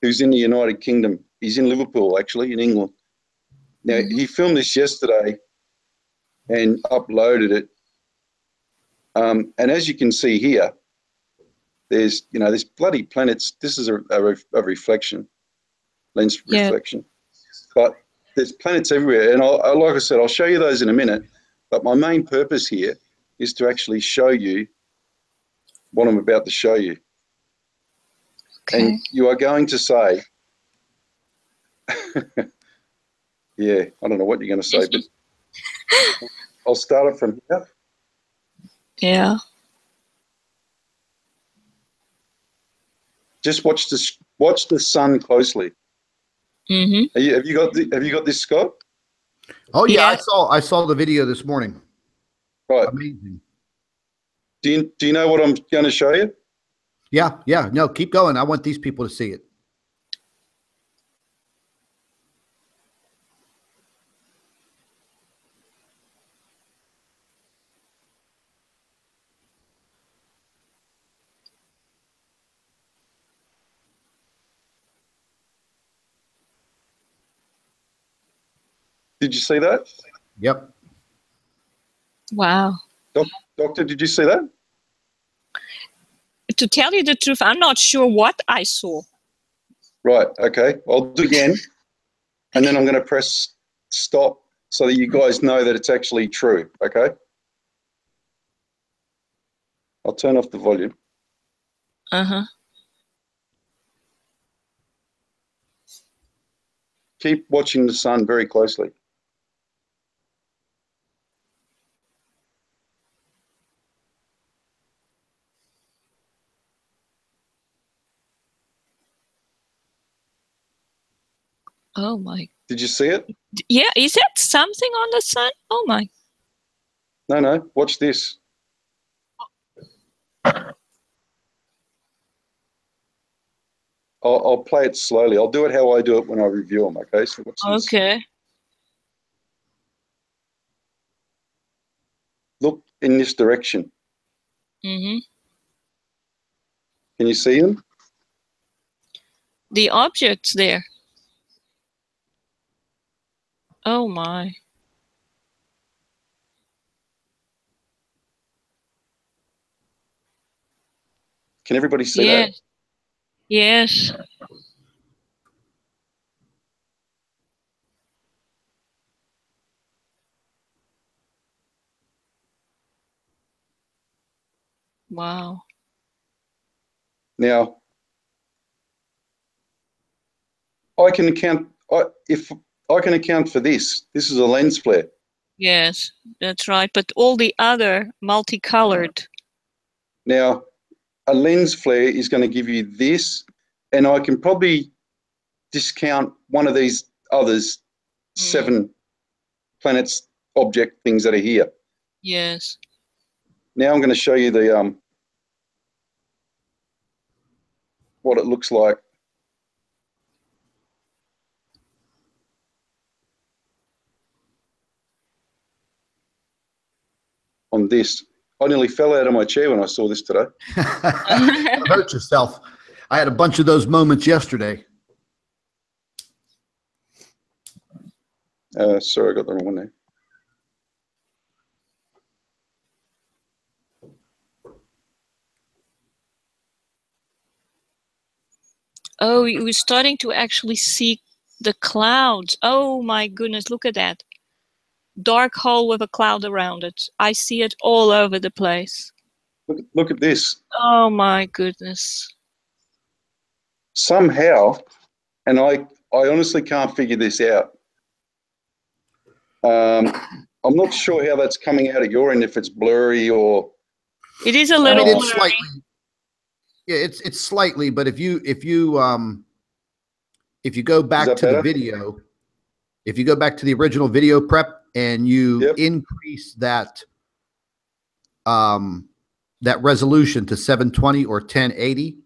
who's in the United Kingdom. He's in Liverpool, actually, in England. Now, he filmed this yesterday and uploaded it. And as you can see here, there's, you know, there's bloody planets. This is a reflection, lens reflection. But there's planets everywhere. And like I said, I'll show you those in a minute. But my main purpose here is to actually show you what I'm about to show you. Okay. And you are going to say, yeah, I don't know what you're going to say, but I'll start it from here. Yeah. Just watch the sun closely. Mm-hmm. Have you got this, Scott? Oh yeah, I saw the video this morning. Right. Amazing. Do you know what I'm going to show you? Yeah. No, keep going. I want these people to see it. Did you see that? Yep. Wow. Doctor, did you see that? To tell you the truth, I'm not sure what I saw. Right. Okay. I'll do it again. And then I'm going to press stop so that you guys know that it's actually true. Okay. I'll turn off the volume. Uh-huh. Keep watching the sun very closely. Oh my. Did you see it? Yeah, is that something on the sun? Oh my. No, watch this. I'll play it slowly. I'll do it how I do it when I review them, okay? So watch this. Okay. Look in this direction. Mm-hmm. Can you see them? The objects there. Oh my. Can everybody see that? Yes. Wow. Now, I can account if I can account for this. This is a lens flare. Yes, that's right. But all the other multicolored. Now, a lens flare is going to give you this, and I can probably discount one of these others, 7 planets, object things that are here. Yes. Now I'm going to show you the what it looks like. On this. I nearly fell out of my chair when I saw this today. Hurt yourself. I had a bunch of those moments yesterday. Sorry, I got the wrong one there. Oh, we're starting to actually see the clouds. Oh my goodness, look at that. Dark hole with a cloud around it. I see it all over the place. Look at this. Oh my goodness. Somehow, and I honestly can't figure this out. I'm not sure how that's coming out at your end, if it's blurry or. It is a little blurry. It's slightly. Yeah, it's slightly, but if you go back to the video, if you go back to the original video prep and you increase that that resolution to 720 or 1080,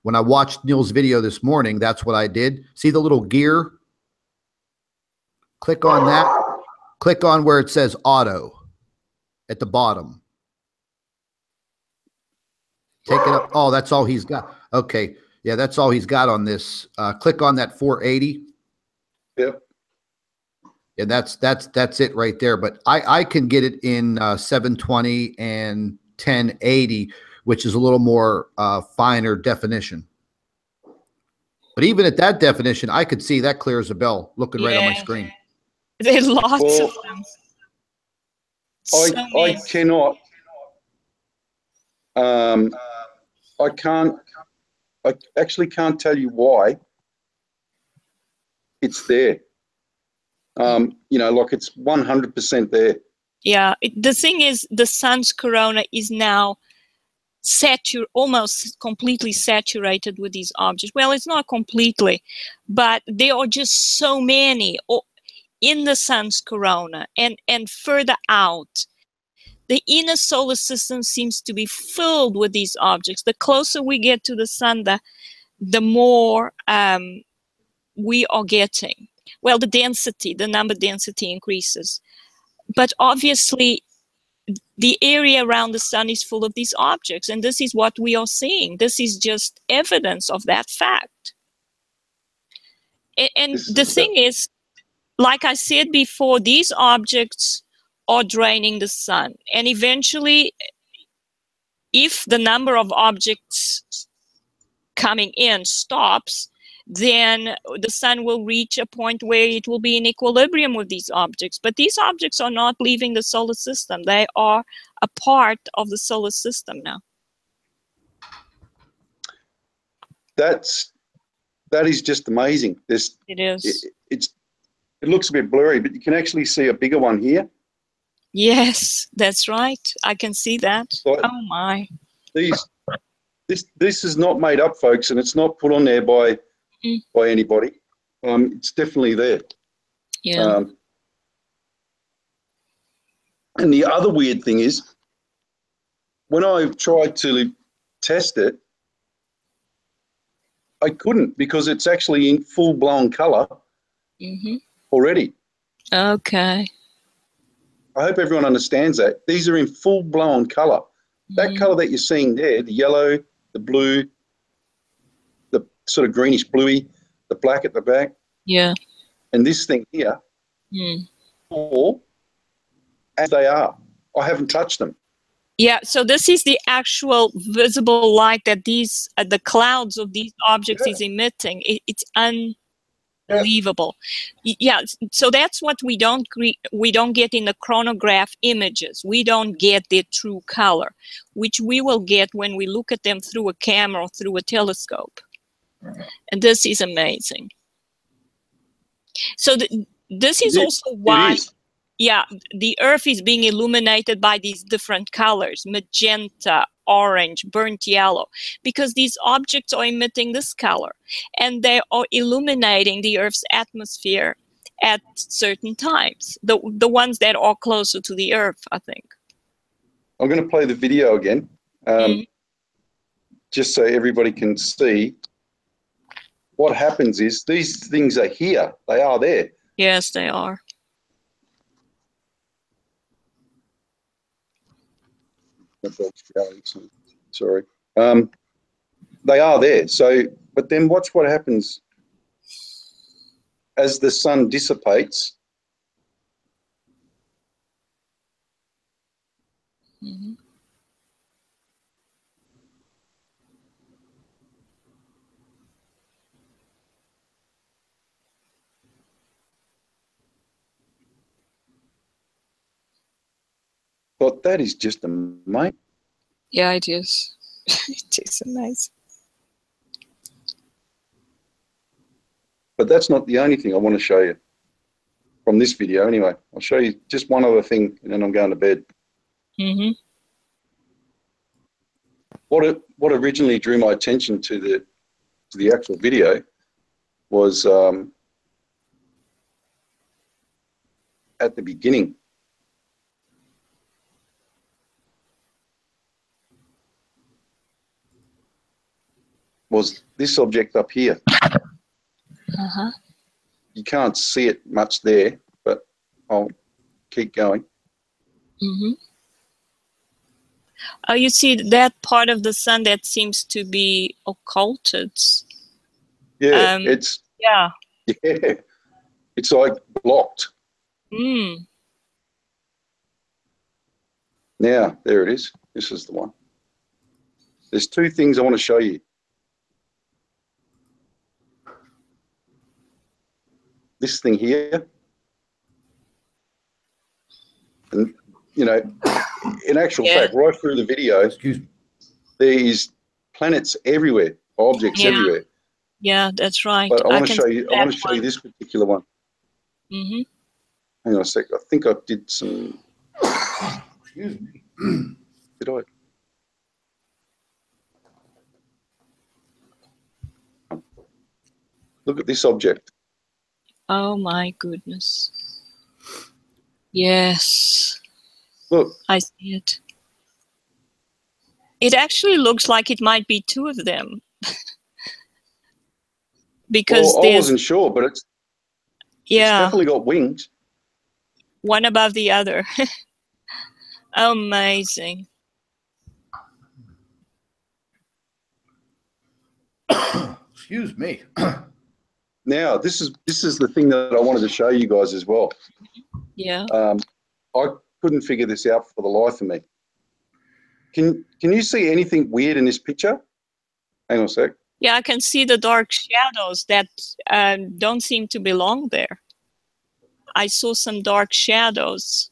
when I watched Neil's video this morning, that's what I did. See the little gear? Click on that, Click on where it says auto at the bottom. Take it up. Oh, that's all he's got. Okay. Yeah, that's all he's got on this. Click on that 480. Yep. And that's it right there. But I can get it in 720 and 1080, which is a little more finer definition. But even at that definition, I could see that clear as a bell looking right on my screen. There's lots of them. I cannot. I actually can't tell you why it's there. You know, like it's 100% there. Yeah, the thing is, the sun's corona is now almost completely saturated with these objects. Well, it's not completely, but there are just so many in the sun's corona and further out. The inner solar system seems to be filled with these objects. The closer we get to the sun, the more we are getting. Well, the number density increases. But obviously, the area around the sun is full of these objects, and this is what we are seeing. This is just evidence of that fact. And the thing is, like I said before, these objects are draining the sun. And eventually, if the number of objects coming in stops, then the sun will reach a point where it will be in equilibrium with these objects. But these objects are not leaving the solar system. They are a part of the solar system now. That is just amazing. It is. It looks a bit blurry, but you can actually see a bigger one here. Yes, that's right. I can see that. So oh my! This is not made up, folks, and it's not put on there by anybody. It's definitely there. Yeah. And the other weird thing is, when I tried to test it, I couldn't, because it's actually in full-blown color already. Okay. I hope everyone understands that. These are in full-blown color. That color that you're seeing there, the yellow, the blue, the sort of greenish bluey, the black at the back. Yeah. And this thing here, all as they are. I haven't touched them. Yeah, so this is the actual visible light that these the clouds of these objects is emitting. It's unbelievable. Yeah, so that's what we don't get in the chronograph images. We don't get their true color, which we will get when we look at them through a camera or through a telescope. And this is amazing. So this is also why. Yeah, the Earth is being illuminated by these different colors, magenta, orange, burnt yellow, because these objects are emitting this color, and they are illuminating the Earth's atmosphere at certain times, the ones that are closer to the Earth, I think. I'm going to play the video again, just so everybody can see. What happens is these things are here. They are there. Yes, they are. Sorry. They are there. So, but then watch what happens as the sun dissipates. But that is just amazing. Yeah, it is. It is amazing. But that's not the only thing I want to show you from this video anyway. I'll show you just one other thing and then I'm going to bed. What originally drew my attention to the actual video was at the beginning. Was this object up here. You can't see it much there, but I'll keep going. Mm-hmm. Oh, you see that part of the sun that seems to be occulted. Yeah, yeah. Yeah, it's like blocked. Mm. Now, there it is. This is the one. There's two things I want to show you. This thing here, and you know, in actual fact, right through the video, there is planets everywhere, objects everywhere. Yeah, that's right. But I want to show you. I want to show you this particular one. Mm-hmm. Hang on a sec. I think I did some. Excuse me. Did I? Look at this object. Oh my goodness. Yes. Look. I see it. It actually looks like it might be two of them. Because well, I wasn't sure, but it's definitely got wings. One above the other. Amazing. Excuse me. Now, this is the thing that I wanted to show you guys as well. Yeah. I couldn't figure this out for the life of me. Can you see anything weird in this picture? Hang on a sec. Yeah, I can see the dark shadows that don't seem to belong there. I saw some dark shadows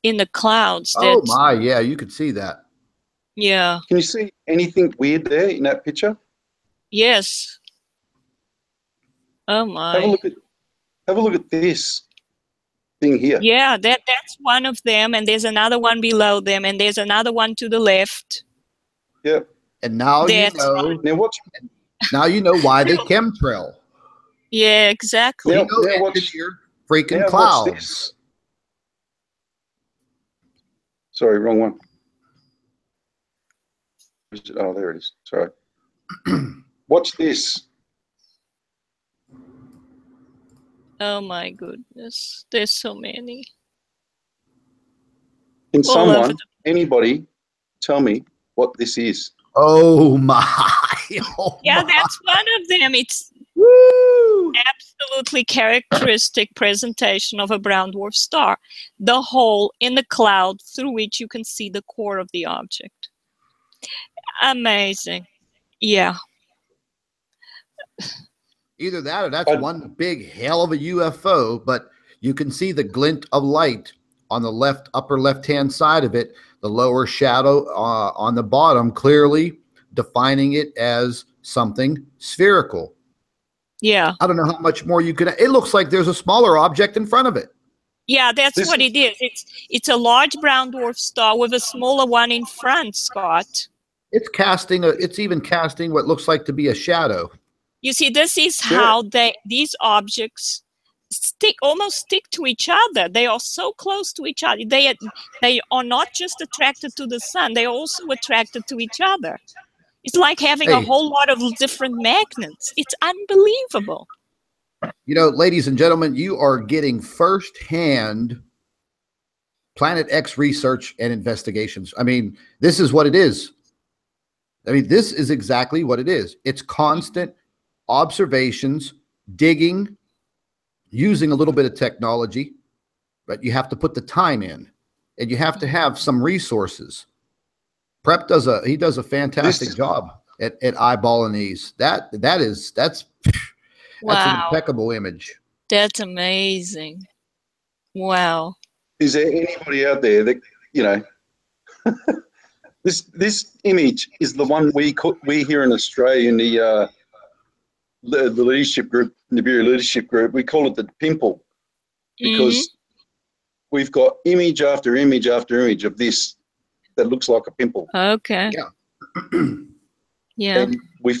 in the clouds. Oh my, yeah, you could see that. Yeah. Can you see anything weird there in that picture? Yes. Oh my. Have a look at this thing here. Yeah, that's one of them, and there's another one below them, and there's another one to the left. Yeah. And now you know. Right. Now watch. Now you know why they chemtrail. Yeah, exactly. Now watch your freaking clouds. Watch this. Sorry, wrong one. Oh, there it is. Sorry. Watch this. Oh my goodness, there's so many. Can someone, anybody, tell me what this is? Oh my! Oh yeah, my. that's one of them. It's Woo! absolutely characteristic presentation of a brown dwarf star. The hole in the cloud through which you can see the core of the object. Amazing. Yeah. Either that or that's one big hell of a UFO, but you can see the glint of light on the upper left-hand side of it, the lower shadow on the bottom, clearly defining it as something spherical. Yeah. I don't know how much more you can. It looks like there's a smaller object in front of it. Yeah, that's what it is. It's a large brown dwarf star with a smaller one in front, Scott. It's casting it's even casting what looks like to be a shadow. You see, this is how these objects almost stick to each other. They are so close to each other. They are not just attracted to the sun, they are also attracted to each other. It's like having a whole lot of different magnets. It's unbelievable. You know, ladies and gentlemen, you are getting firsthand Planet X research and investigations. I mean, this is what it is. I mean, this is exactly what it is. It's constant observations, digging, using a little bit of technology, but you have to put the time in, and you have to have some resources. Prep does a fantastic job at eyeballing these. That's wow. an impeccable image. That's amazing. Wow. Is there anybody out there that, you know, this image is the one we here in Australia in the leadership group, Nibiru leadership group, we call it the pimple, because we've got image after image after image of this that looks like a pimple. Okay. Yeah. Yeah. And I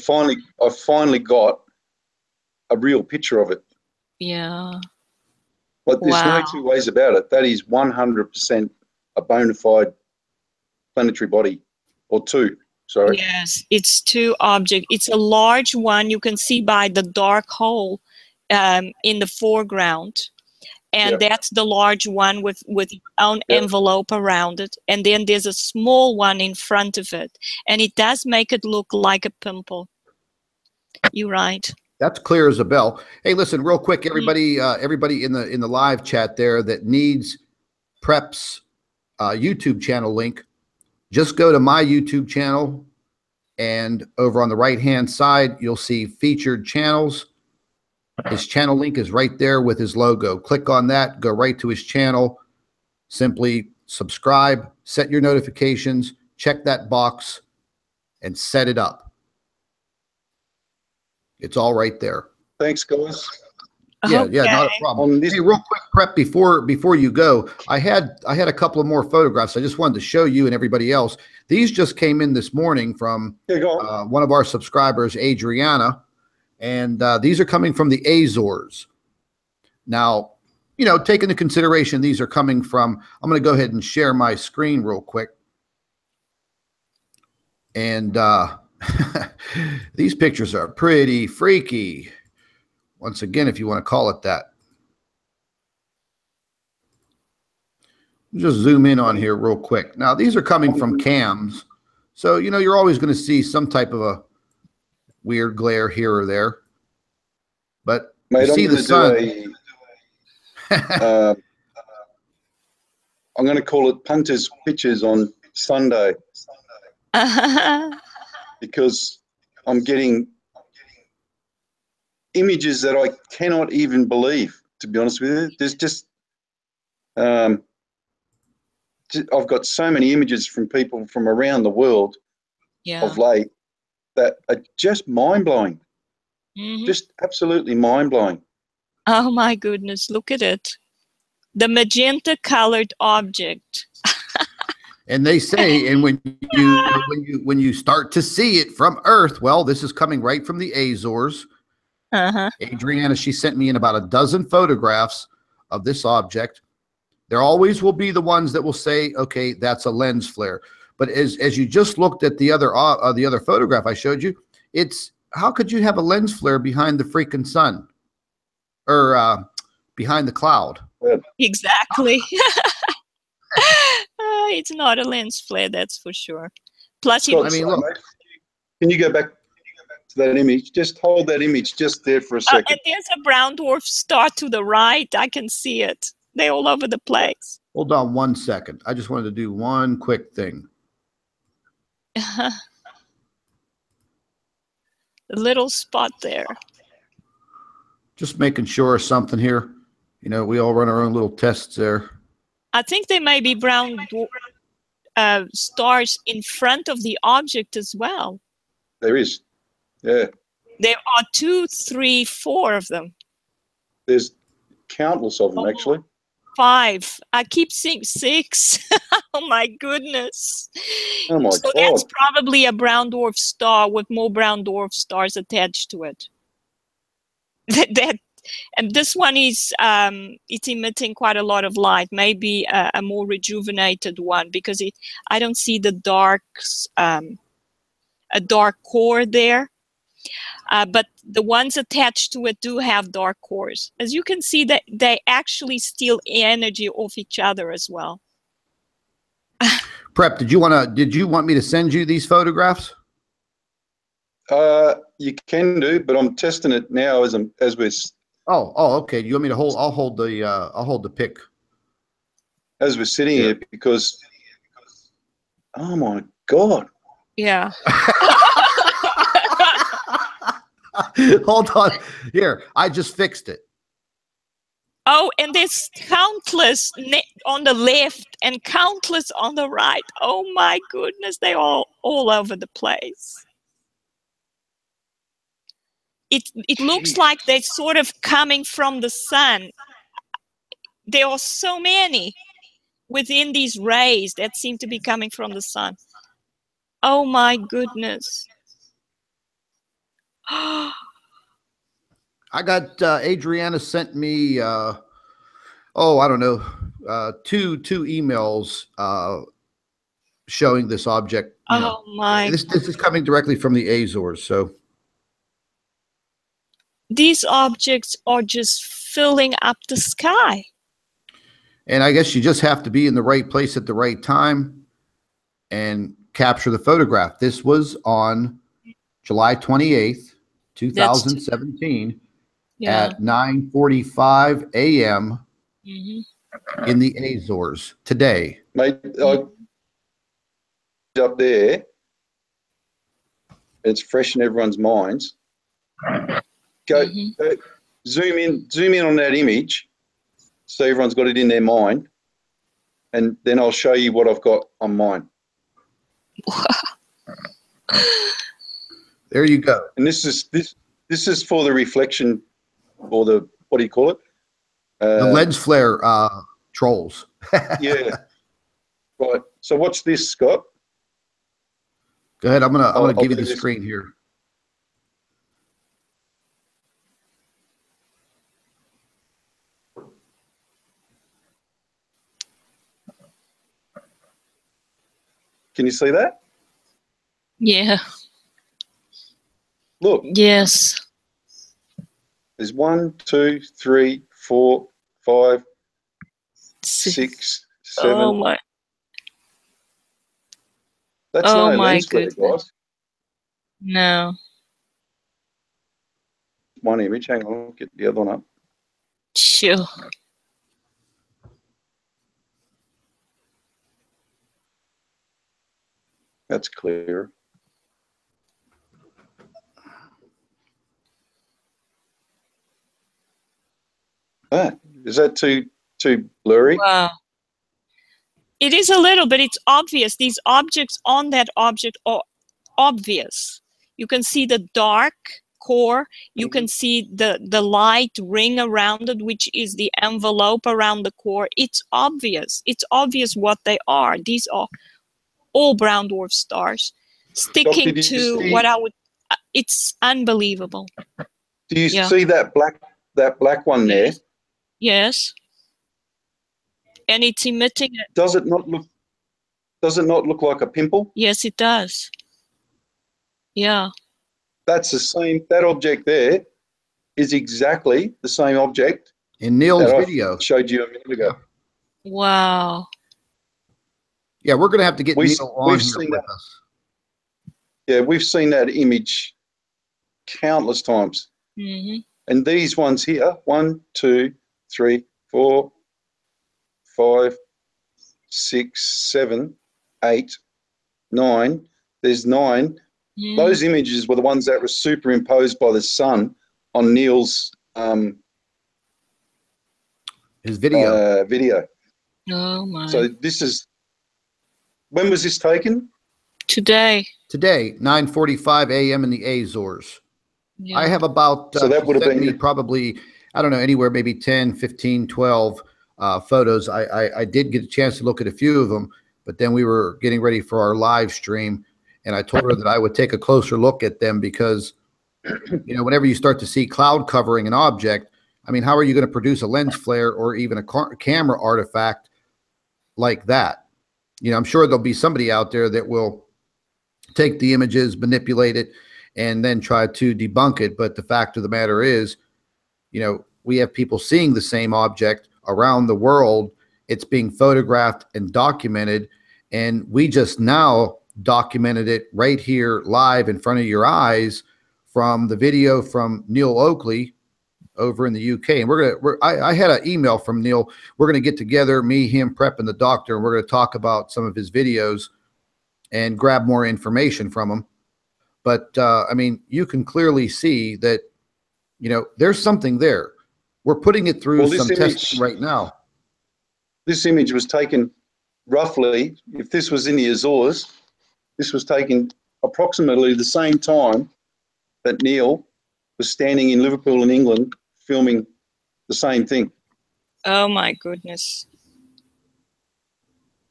finally got a real picture of it. Yeah. But there's no two ways about it. That is 100% a bona fide planetary body, or two. Sorry. Yes, it's two objects. It's a large one you can see by the dark hole in the foreground. And that's the large one with its own envelope around it. And then there's a small one in front of it. And it does make it look like a pimple. You're right. That's clear as a bell. Hey, listen, real quick, everybody, everybody in the live chat there that needs Prep's YouTube channel link, just go to my YouTube channel, and over on the right-hand side, you'll see featured channels. His channel link is right there with his logo. Click on that, go right to his channel. Simply subscribe, set your notifications, check that box, and set it up. It's all right there. Thanks, guys. Yeah, not a problem. Hey, real quick, Prep, before you go, I had a couple of more photographs I just wanted to show you and everybody else. These just came in this morning from one of our subscribers, Adriana, and these are coming from the Azores. Now, you know, take into consideration these are coming from, I'm going to go ahead and share my screen real quick. And these pictures are pretty freaky. Once again, if you want to call it that. Just zoom in on here real quick. Now, these are coming from cams. So, you know, you're always going to see some type of a weird glare here or there. But mate, you see the sun. I'm going to call it Punter's Pictures on Sunday. Because I'm getting images that I cannot even believe, to be honest with you. There's just, I've got so many images from people from around the world of late that are just mind-blowing. Just absolutely mind-blowing. Oh my goodness, look at it. The magenta colored object. And they say, and when you start to see it from Earth, well, this is coming right from the Azores. Adriana, she sent me in about a dozen photographs of this object. There always will be the ones that will say, okay, that's a lens flare. But as you just looked at the other photograph I showed you, it's, how could you have a lens flare behind the freaking sun or behind the cloud? Exactly. It's not a lens flare, that's for sure. Plus, I mean, look. Can you go back to that image? Just hold that image just there for a second. And there's a brown dwarf star to the right. I can see it. They're all over the place. Hold on 1 second. I just wanted to do one quick thing. The little spot there. Just making sure something here. You know, we all run our own little tests there. I think there may be brown stars in front of the object as well. There is, yeah. There are 2, 3, 4 of them. There's countless of them, actually. 5. I keep seeing 6. Oh my goodness. Oh my God. That's probably a brown dwarf star with more brown dwarf stars attached to it. And this one is it's emitting quite a lot of light, maybe a more rejuvenated one, because I don't see the a dark core there. But the ones attached to it do have dark cores. As you can see, that they actually steal energy off each other as well. Prep, did you want me to send you these photographs? You can do, but I'm testing it now as we're. Oh, okay. You want me to hold? I'll hold the pic as we're sitting here because. Oh my God. Yeah. Hold on. Here, I just fixed it. Oh, and there's countless on the left and countless on the right. Oh my goodness, they're all over the place. It looks like they're sort of coming from the sun. There are so many within these rays that seem to be coming from the sun. Oh my goodness. I got Adriana sent me I don't know, two emails showing this object. Oh my. This is coming directly from the Azores, so these objects are just filling up the sky. And I guess you just have to be in the right place at the right time and capture the photograph. This was on July 28th, 2017 at 9:45 a.m. in the Azores today. Mate, up there, it's fresh in everyone's minds. Go, zoom in on that image so everyone's got it in their mind, and then I'll show you what I've got on mine. There you go. And this is for the reflection, or the, what do you call it? The lens flare trolls. Yeah. Right. So watch this, Scott. Go ahead. I'm gonna give you the screen here. Can you see that? Yeah. Look. Yes. There's 1, 2, 3, 4, 5, 6, 7. Oh my. That's Oh no my lens flare, goodness. guys. No. One image. Hang on, I'll get the other one up. Sure. That's clear. Is that too blurry? Wow. It is a little, but it's obvious. These objects on that object are obvious. You can see the dark core. You can see the light ring around it, which is the envelope around the core. It's obvious. It's obvious what they are. These are all brown dwarf stars sticking to what I would. It's unbelievable. Do you see that black one there? Yes. And it's emitting it. Does it not look like a pimple? Yes, it does. Yeah. That's the same. That object there is exactly the same object in Neil's video. I showed you a minute ago. Wow. Yeah, we're going to have to get Neil on here with us. Yeah, we've seen that image countless times. And these ones here, 1, 2, 3, 4, 5, 6, 7, 8, 9. There's 9. Those images were the ones that were superimposed by the sun on Neil's his video. Oh my. So this is, when was this taken? Today. Today, 9:45 a.m. in the Azores. Yeah. I have about so that would have been probably, I don't know, anywhere maybe 10, 15, 12 photos. I did get a chance to look at a few of them, but then we were getting ready for our live stream, and I told her that I would take a closer look at them because, you know, whenever you start to see cloud covering an object, I mean, how are you going to produce a lens flare or even a camera artifact like that? You know, I'm sure there'll be somebody out there that will take the images, manipulate it, and then try to debunk it. But the fact of the matter is, you know, we have people seeing the same object around the world. It's being photographed and documented, and we just now documented it right here live in front of your eyes from the video from Neil Oakley over in the UK. And I had an email from Neil. We're going to get together, me, him, Prep, and the doctor, and we're going to talk about some of his videos and grab more information from him. But I mean, you can clearly see that, you know, there's something there. We're putting it through some testing right now. This image was taken roughly, if this was in the Azores, this was taken approximately the same time that Neil was standing in Liverpool in England filming the same thing. Oh my goodness.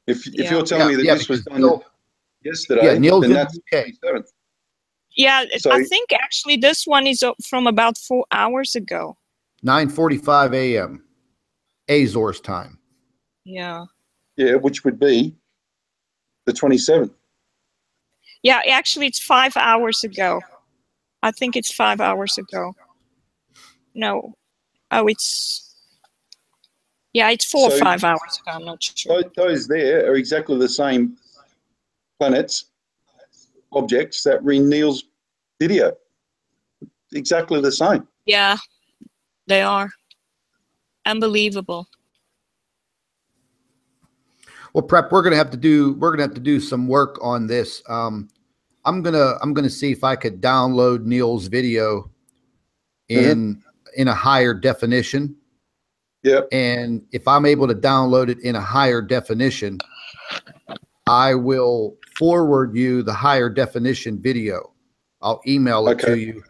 If you're telling me that this was done yesterday, then that's the 27th. Yeah, so, I think actually this one is from about 4 hours ago. 9:45 a.m. Azores time. Yeah. Yeah, which would be the 27th. Yeah, actually it's 5 hours ago. I think it's 5 hours ago. No. Oh, it's Yeah, it's 4 or So 5 hours ago. I'm not sure. those there are exactly the same planets, objects that were in Neil's video. Exactly the same. Yeah, they are. Unbelievable. Well, Prep, we're gonna have to do some work on this. I'm gonna see if I could download Neil's video in a higher definition. Yep. And if I'm able to download it in a higher definition, I will forward you the higher definition video. I'll email it to you,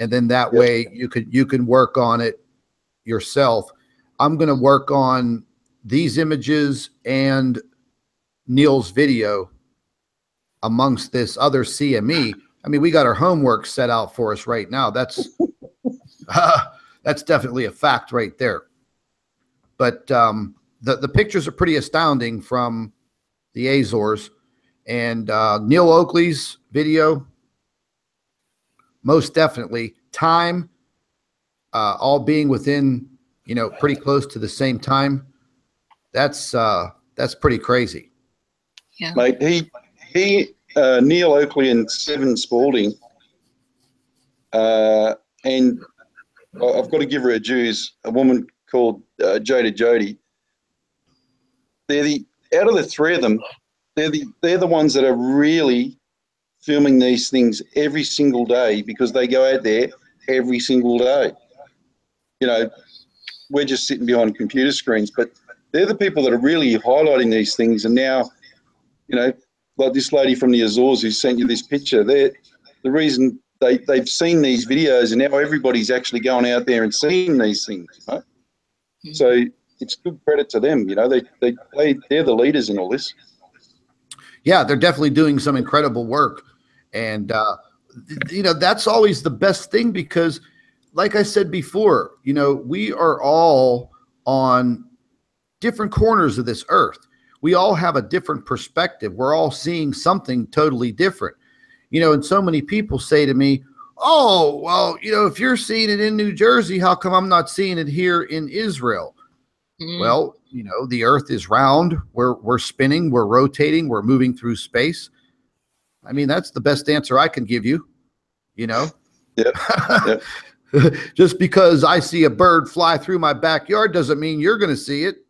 and then that way you can work on it yourself. I'm going to work on these images and Neil's video amongst this other CME. I mean, we got our homework set out for us right now. That's that's definitely a fact right there. But the pictures are pretty astounding from the Azores, and Neil Oakley's video, most definitely. Time, all being within, pretty close to the same time. That's pretty crazy. Yeah, mate. Neil Oakley and Seven Spalding, and I've got to give her a dues. A woman called Jada Jody. Out of the three of them, they're the ones that are really filming these things every single day, because they go out there every single day. We're just sitting behind computer screens, but they're the people that are really highlighting these things. And now, like this lady from the Azores who sent you this picture, the reason they've seen these videos, and now everybody's actually going out there and seeing these things. Right? Mm-hmm. So it's good credit to them. They're the leaders in all this. Yeah, they're definitely doing some incredible work. And, that's always the best thing, because like I said before, we are all on different corners of this earth. We all have a different perspective. We're all seeing something totally different. And so many people say to me, oh, well, if you're seeing it in New Jersey, how come I'm not seeing it here in Israel? Mm. Well, the earth is round. We're spinning, we're rotating, we're moving through space. I mean, that's the best answer I can give you, Yeah. Just because I see a bird fly through my backyard doesn't mean you're going to see it.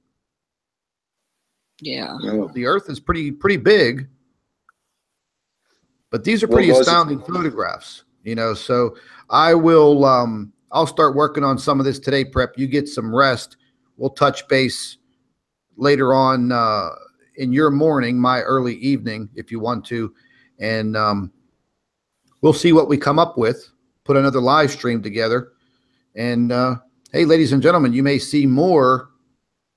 Yeah. The earth is pretty big. But these are pretty astounding photographs, so I will, I'll start working on some of this today, Prep. You get some rest. We'll touch base later on in your morning, my early evening, if you want to. And we'll see what we come up with, put another live stream together. And hey, ladies and gentlemen, you may see more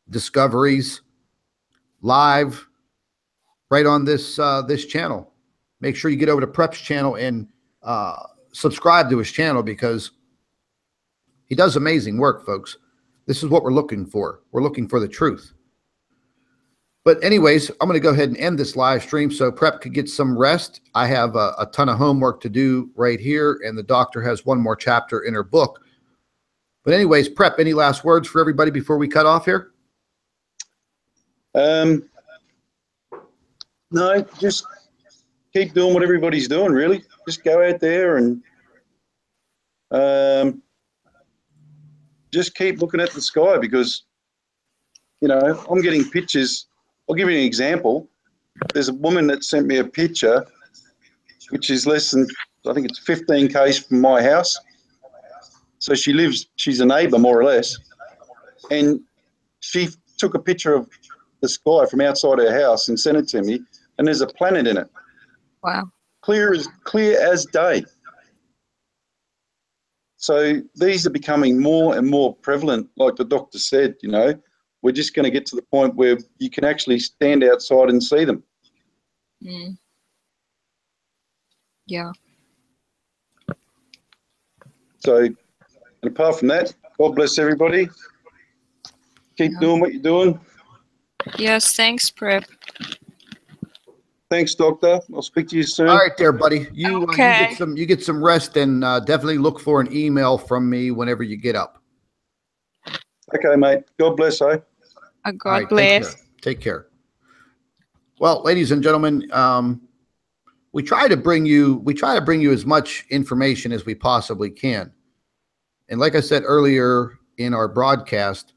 discoveries live right on this channel. Make sure you get over to Prep's channel and subscribe to his channel, because he does amazing work, folks. This is what we're looking for. We're looking for the truth. But anyways, I'm going to go ahead and end this live stream so Prep could get some rest. I have a ton of homework to do right here, and the doctor has one more chapter in her book. But anyways, Prep, any last words for everybody before we cut off here? No, just keep doing what everybody's doing, really. Just go out there and just keep looking at the sky, because, I'm getting pictures. I'll give you an example. There's a woman that sent me a picture, which is less than, I think it's 15 k's from my house. So she's a neighbour, more or less. And she took a picture of the sky from outside her house and sent it to me, and there's a planet in it. Wow. Clear as day. So these are becoming more and more prevalent. Like the doctor said, we're just going to get to the point where you can actually stand outside and see them. Mm. Yeah. So, and apart from that, God bless everybody. Keep doing what you're doing. Yes, thanks, Prep. Thanks, Doctor. I'll speak to you soon. All right there, buddy. You okay. You get some rest, and definitely look for an email from me whenever you get up. Okay, mate. God bless, eh? All God right. Take care. bless. Take care. Well, ladies and gentlemen, we try to bring you as much information as we possibly can. And like I said earlier in our broadcast,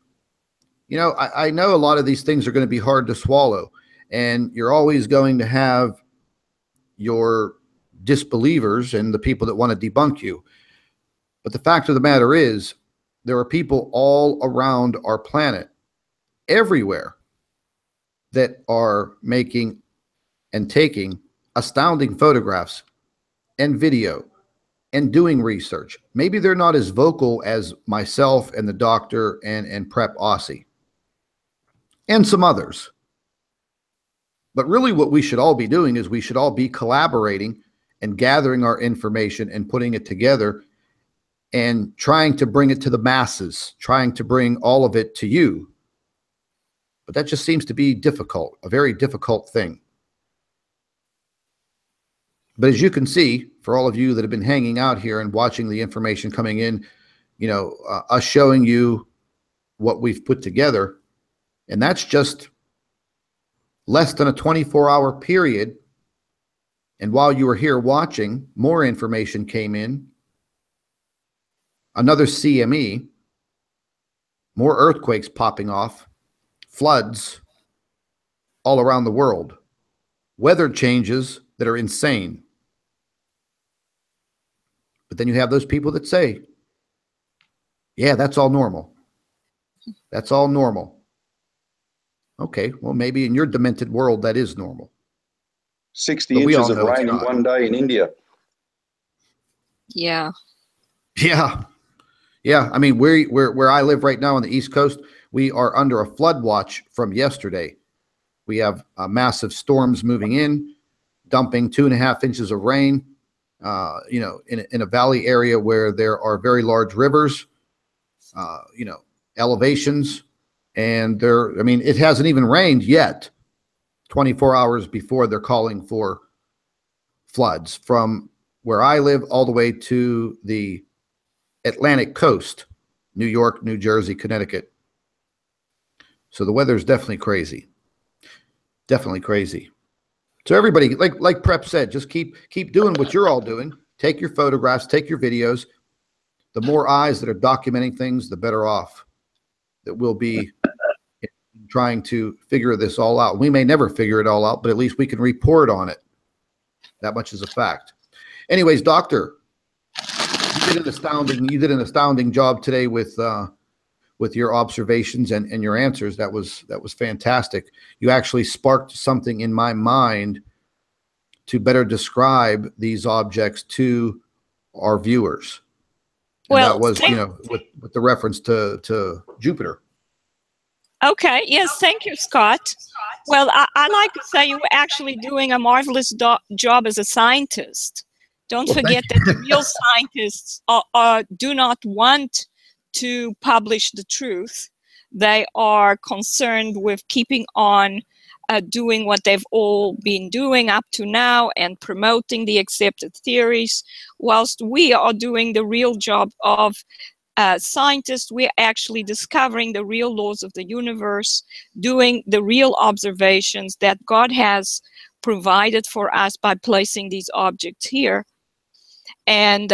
you know, I know a lot of these things are going to be hard to swallow, and you're always going to have your disbelievers and the people that want to debunk you. But the fact of the matter is, there are people all around our planet, everywhere, that are making and taking astounding photographs and video and doing research. Maybe they're not as vocal as myself and the doctor and Prep AUSSIE and some others. But really what we should all be doing is we should all be collaborating and gathering our information and putting it together and trying to bring it to the masses, trying to bring all of it to you. But that just seems to be difficult, a very difficult thing. But as you can see, for all of you that have been hanging out here and watching the information coming in, you know, us showing you what we've put together, and that's just less than a 24-hour period. And while you were here watching, more information came in. Another CME, more earthquakes popping off, floods all around the world, weather changes that are insane. But then you have those people that say, yeah, that's all normal. That's all normal. Okay, well, maybe in your demented world, that is normal. 60 inches of rain in one day in India. Yeah. Yeah. Yeah. I mean, where I live right now on the East Coast, we are under a flood watch from yesterday. We have massive storms moving in, dumping 2.5 inches of rain, you know, in a valley area where there are very large rivers, you know, elevations. And I mean, it hasn't even rained yet. 24 hours before they're calling for floods from where I live all the way to the Atlantic coast, New York, New Jersey, Connecticut. So the weather is definitely crazy. Definitely crazy. So everybody, like Prep said, just keep doing what you're all doing. Take your photographs, take your videos. The more eyes that are documenting things, the better off that we'll be trying to figure this all out. We may never figure it all out, but at least we can report on it. That much is a fact. Anyways, Doctor, you did an astounding job today with your observations and your answers. That was fantastic. You actually sparked something in my mind to better describe these objects to our viewers. And Well, that was, you know, with the reference to Jupiter. Okay. Yes. Thank you, Scott. Well, I like to say you were actually doing a marvelous job as a scientist. Don't forget that the real scientists do not want to publish the truth. They are concerned with keeping on doing what they've all been doing up to now and promoting the accepted theories, whilst we are doing the real job of scientists. We're actually discovering the real laws of the universe, doing the real observations that God has provided for us by placing these objects here. And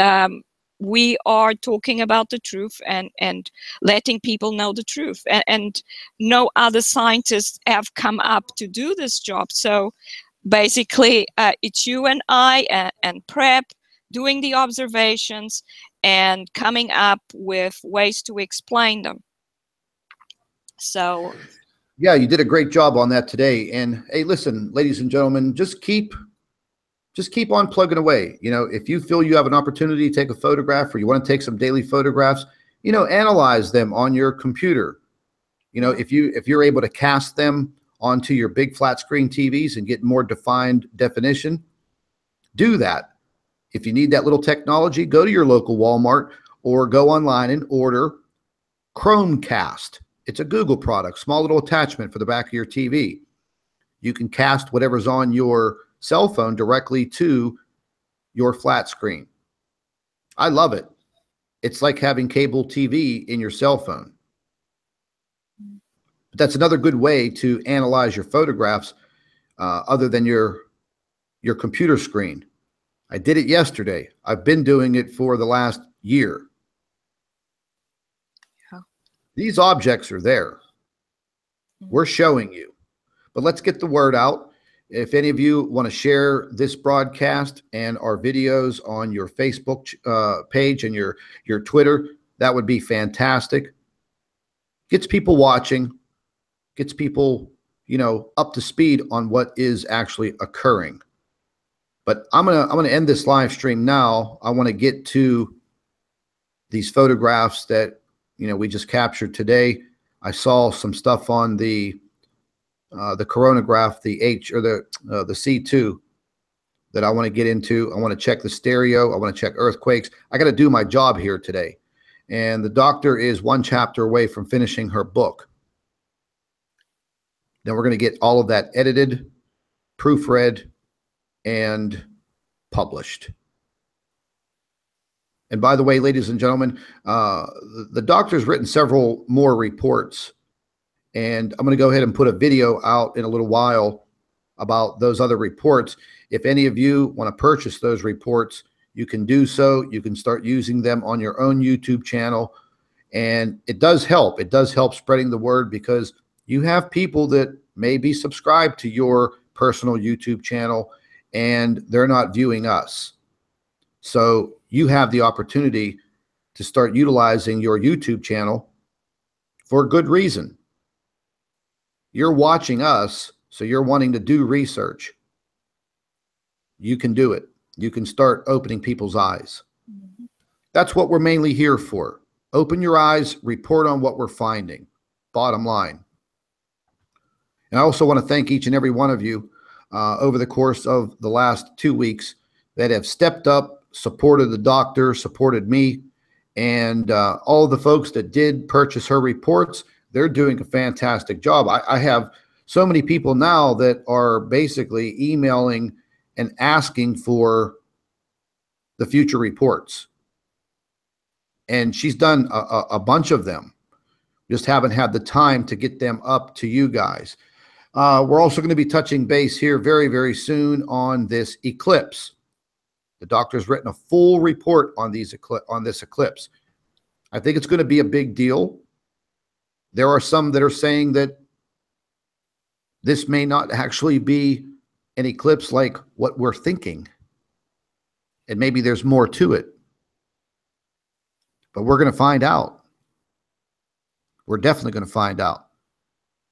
we are talking about the truth and letting people know the truth. And no other scientists have come up to do this job. So basically, it's you and I and Prep doing the observations and coming up with ways to explain them. So yeah, you did a great job on that today. And hey, listen, ladies and gentlemen, just keep on plugging away. You know, if you feel you have an opportunity to take a photograph or you want to take some daily photographs, you know, analyze them on your computer. You know, if you're able to cast them onto your big flat screen TVs and get more defined definition, do that. If you need that little technology, go to your local Walmart or go online and order Chromecast. It's a Google product, small little attachment for the back of your TV. You can cast whatever's on your cell phone directly to your flat screen. I love it. It's like having cable TV in your cell phone. But that's another good way to analyze your photographs other than your computer screen. I did it yesterday. I've been doing it for the last year. Yeah. These objects are there. We're showing you. But let's get the word out. If any of you want to share this broadcast and our videos on your Facebook page and your Twitter, that would be fantastic. Gets people watching, gets people, you know, up to speed on what is actually occurring. But I'm gonna end this live stream now. I want to get to these photographs that, you know, we just captured today. I saw some stuff on the coronagraph, the C2, that I want to get into. I want to check the stereo. I want to check earthquakes. I got to do my job here today. And the doctor is one chapter away from finishing her book. Then we're going to get all of that edited, proofread, and published. And by the way, ladies and gentlemen, the doctor's written several more reports. And I'm going to go ahead and put a video out in a little while about those other reports. If any of you want to purchase those reports, you can do so. You can start using them on your own YouTube channel. And it does help. It does help spreading the word, because you have people that may be subscribed to your personal YouTube channel and they're not viewing us. So you have the opportunity to start utilizing your YouTube channel for a good reason. You're watching us, so you're wanting to do research. You can do it. You can start opening people's eyes. That's what we're mainly here for. Open your eyes, report on what we're finding. Bottom line. And I also want to thank each and every one of you over the course of the last 2 weeks that have stepped up, supported the doctor, supported me, and all of the folks that did purchase her reports. They're doing a fantastic job. I have so many people now that are basically emailing and asking for the future reports. And she's done a bunch of them. Just haven't had the time to get them up to you guys. We're also going to be touching base here very, very soon on this eclipse. The doctor's written a full report on this eclipse. I think it's going to be a big deal. There are some that are saying that this may not actually be an eclipse like what we're thinking. And maybe there's more to it. But we're going to find out. We're definitely going to find out.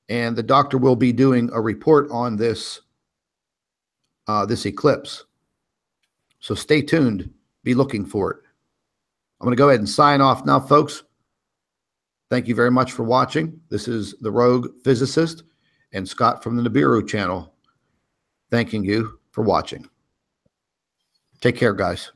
And the doctor will be doing a report on this eclipse. So stay tuned. Be looking for it. I'm going to go ahead and sign off now, folks. Thank you very much for watching. This is the Rogue Physicist and Scott from the Nibiru channel. Thanking you for watching. Take care, guys.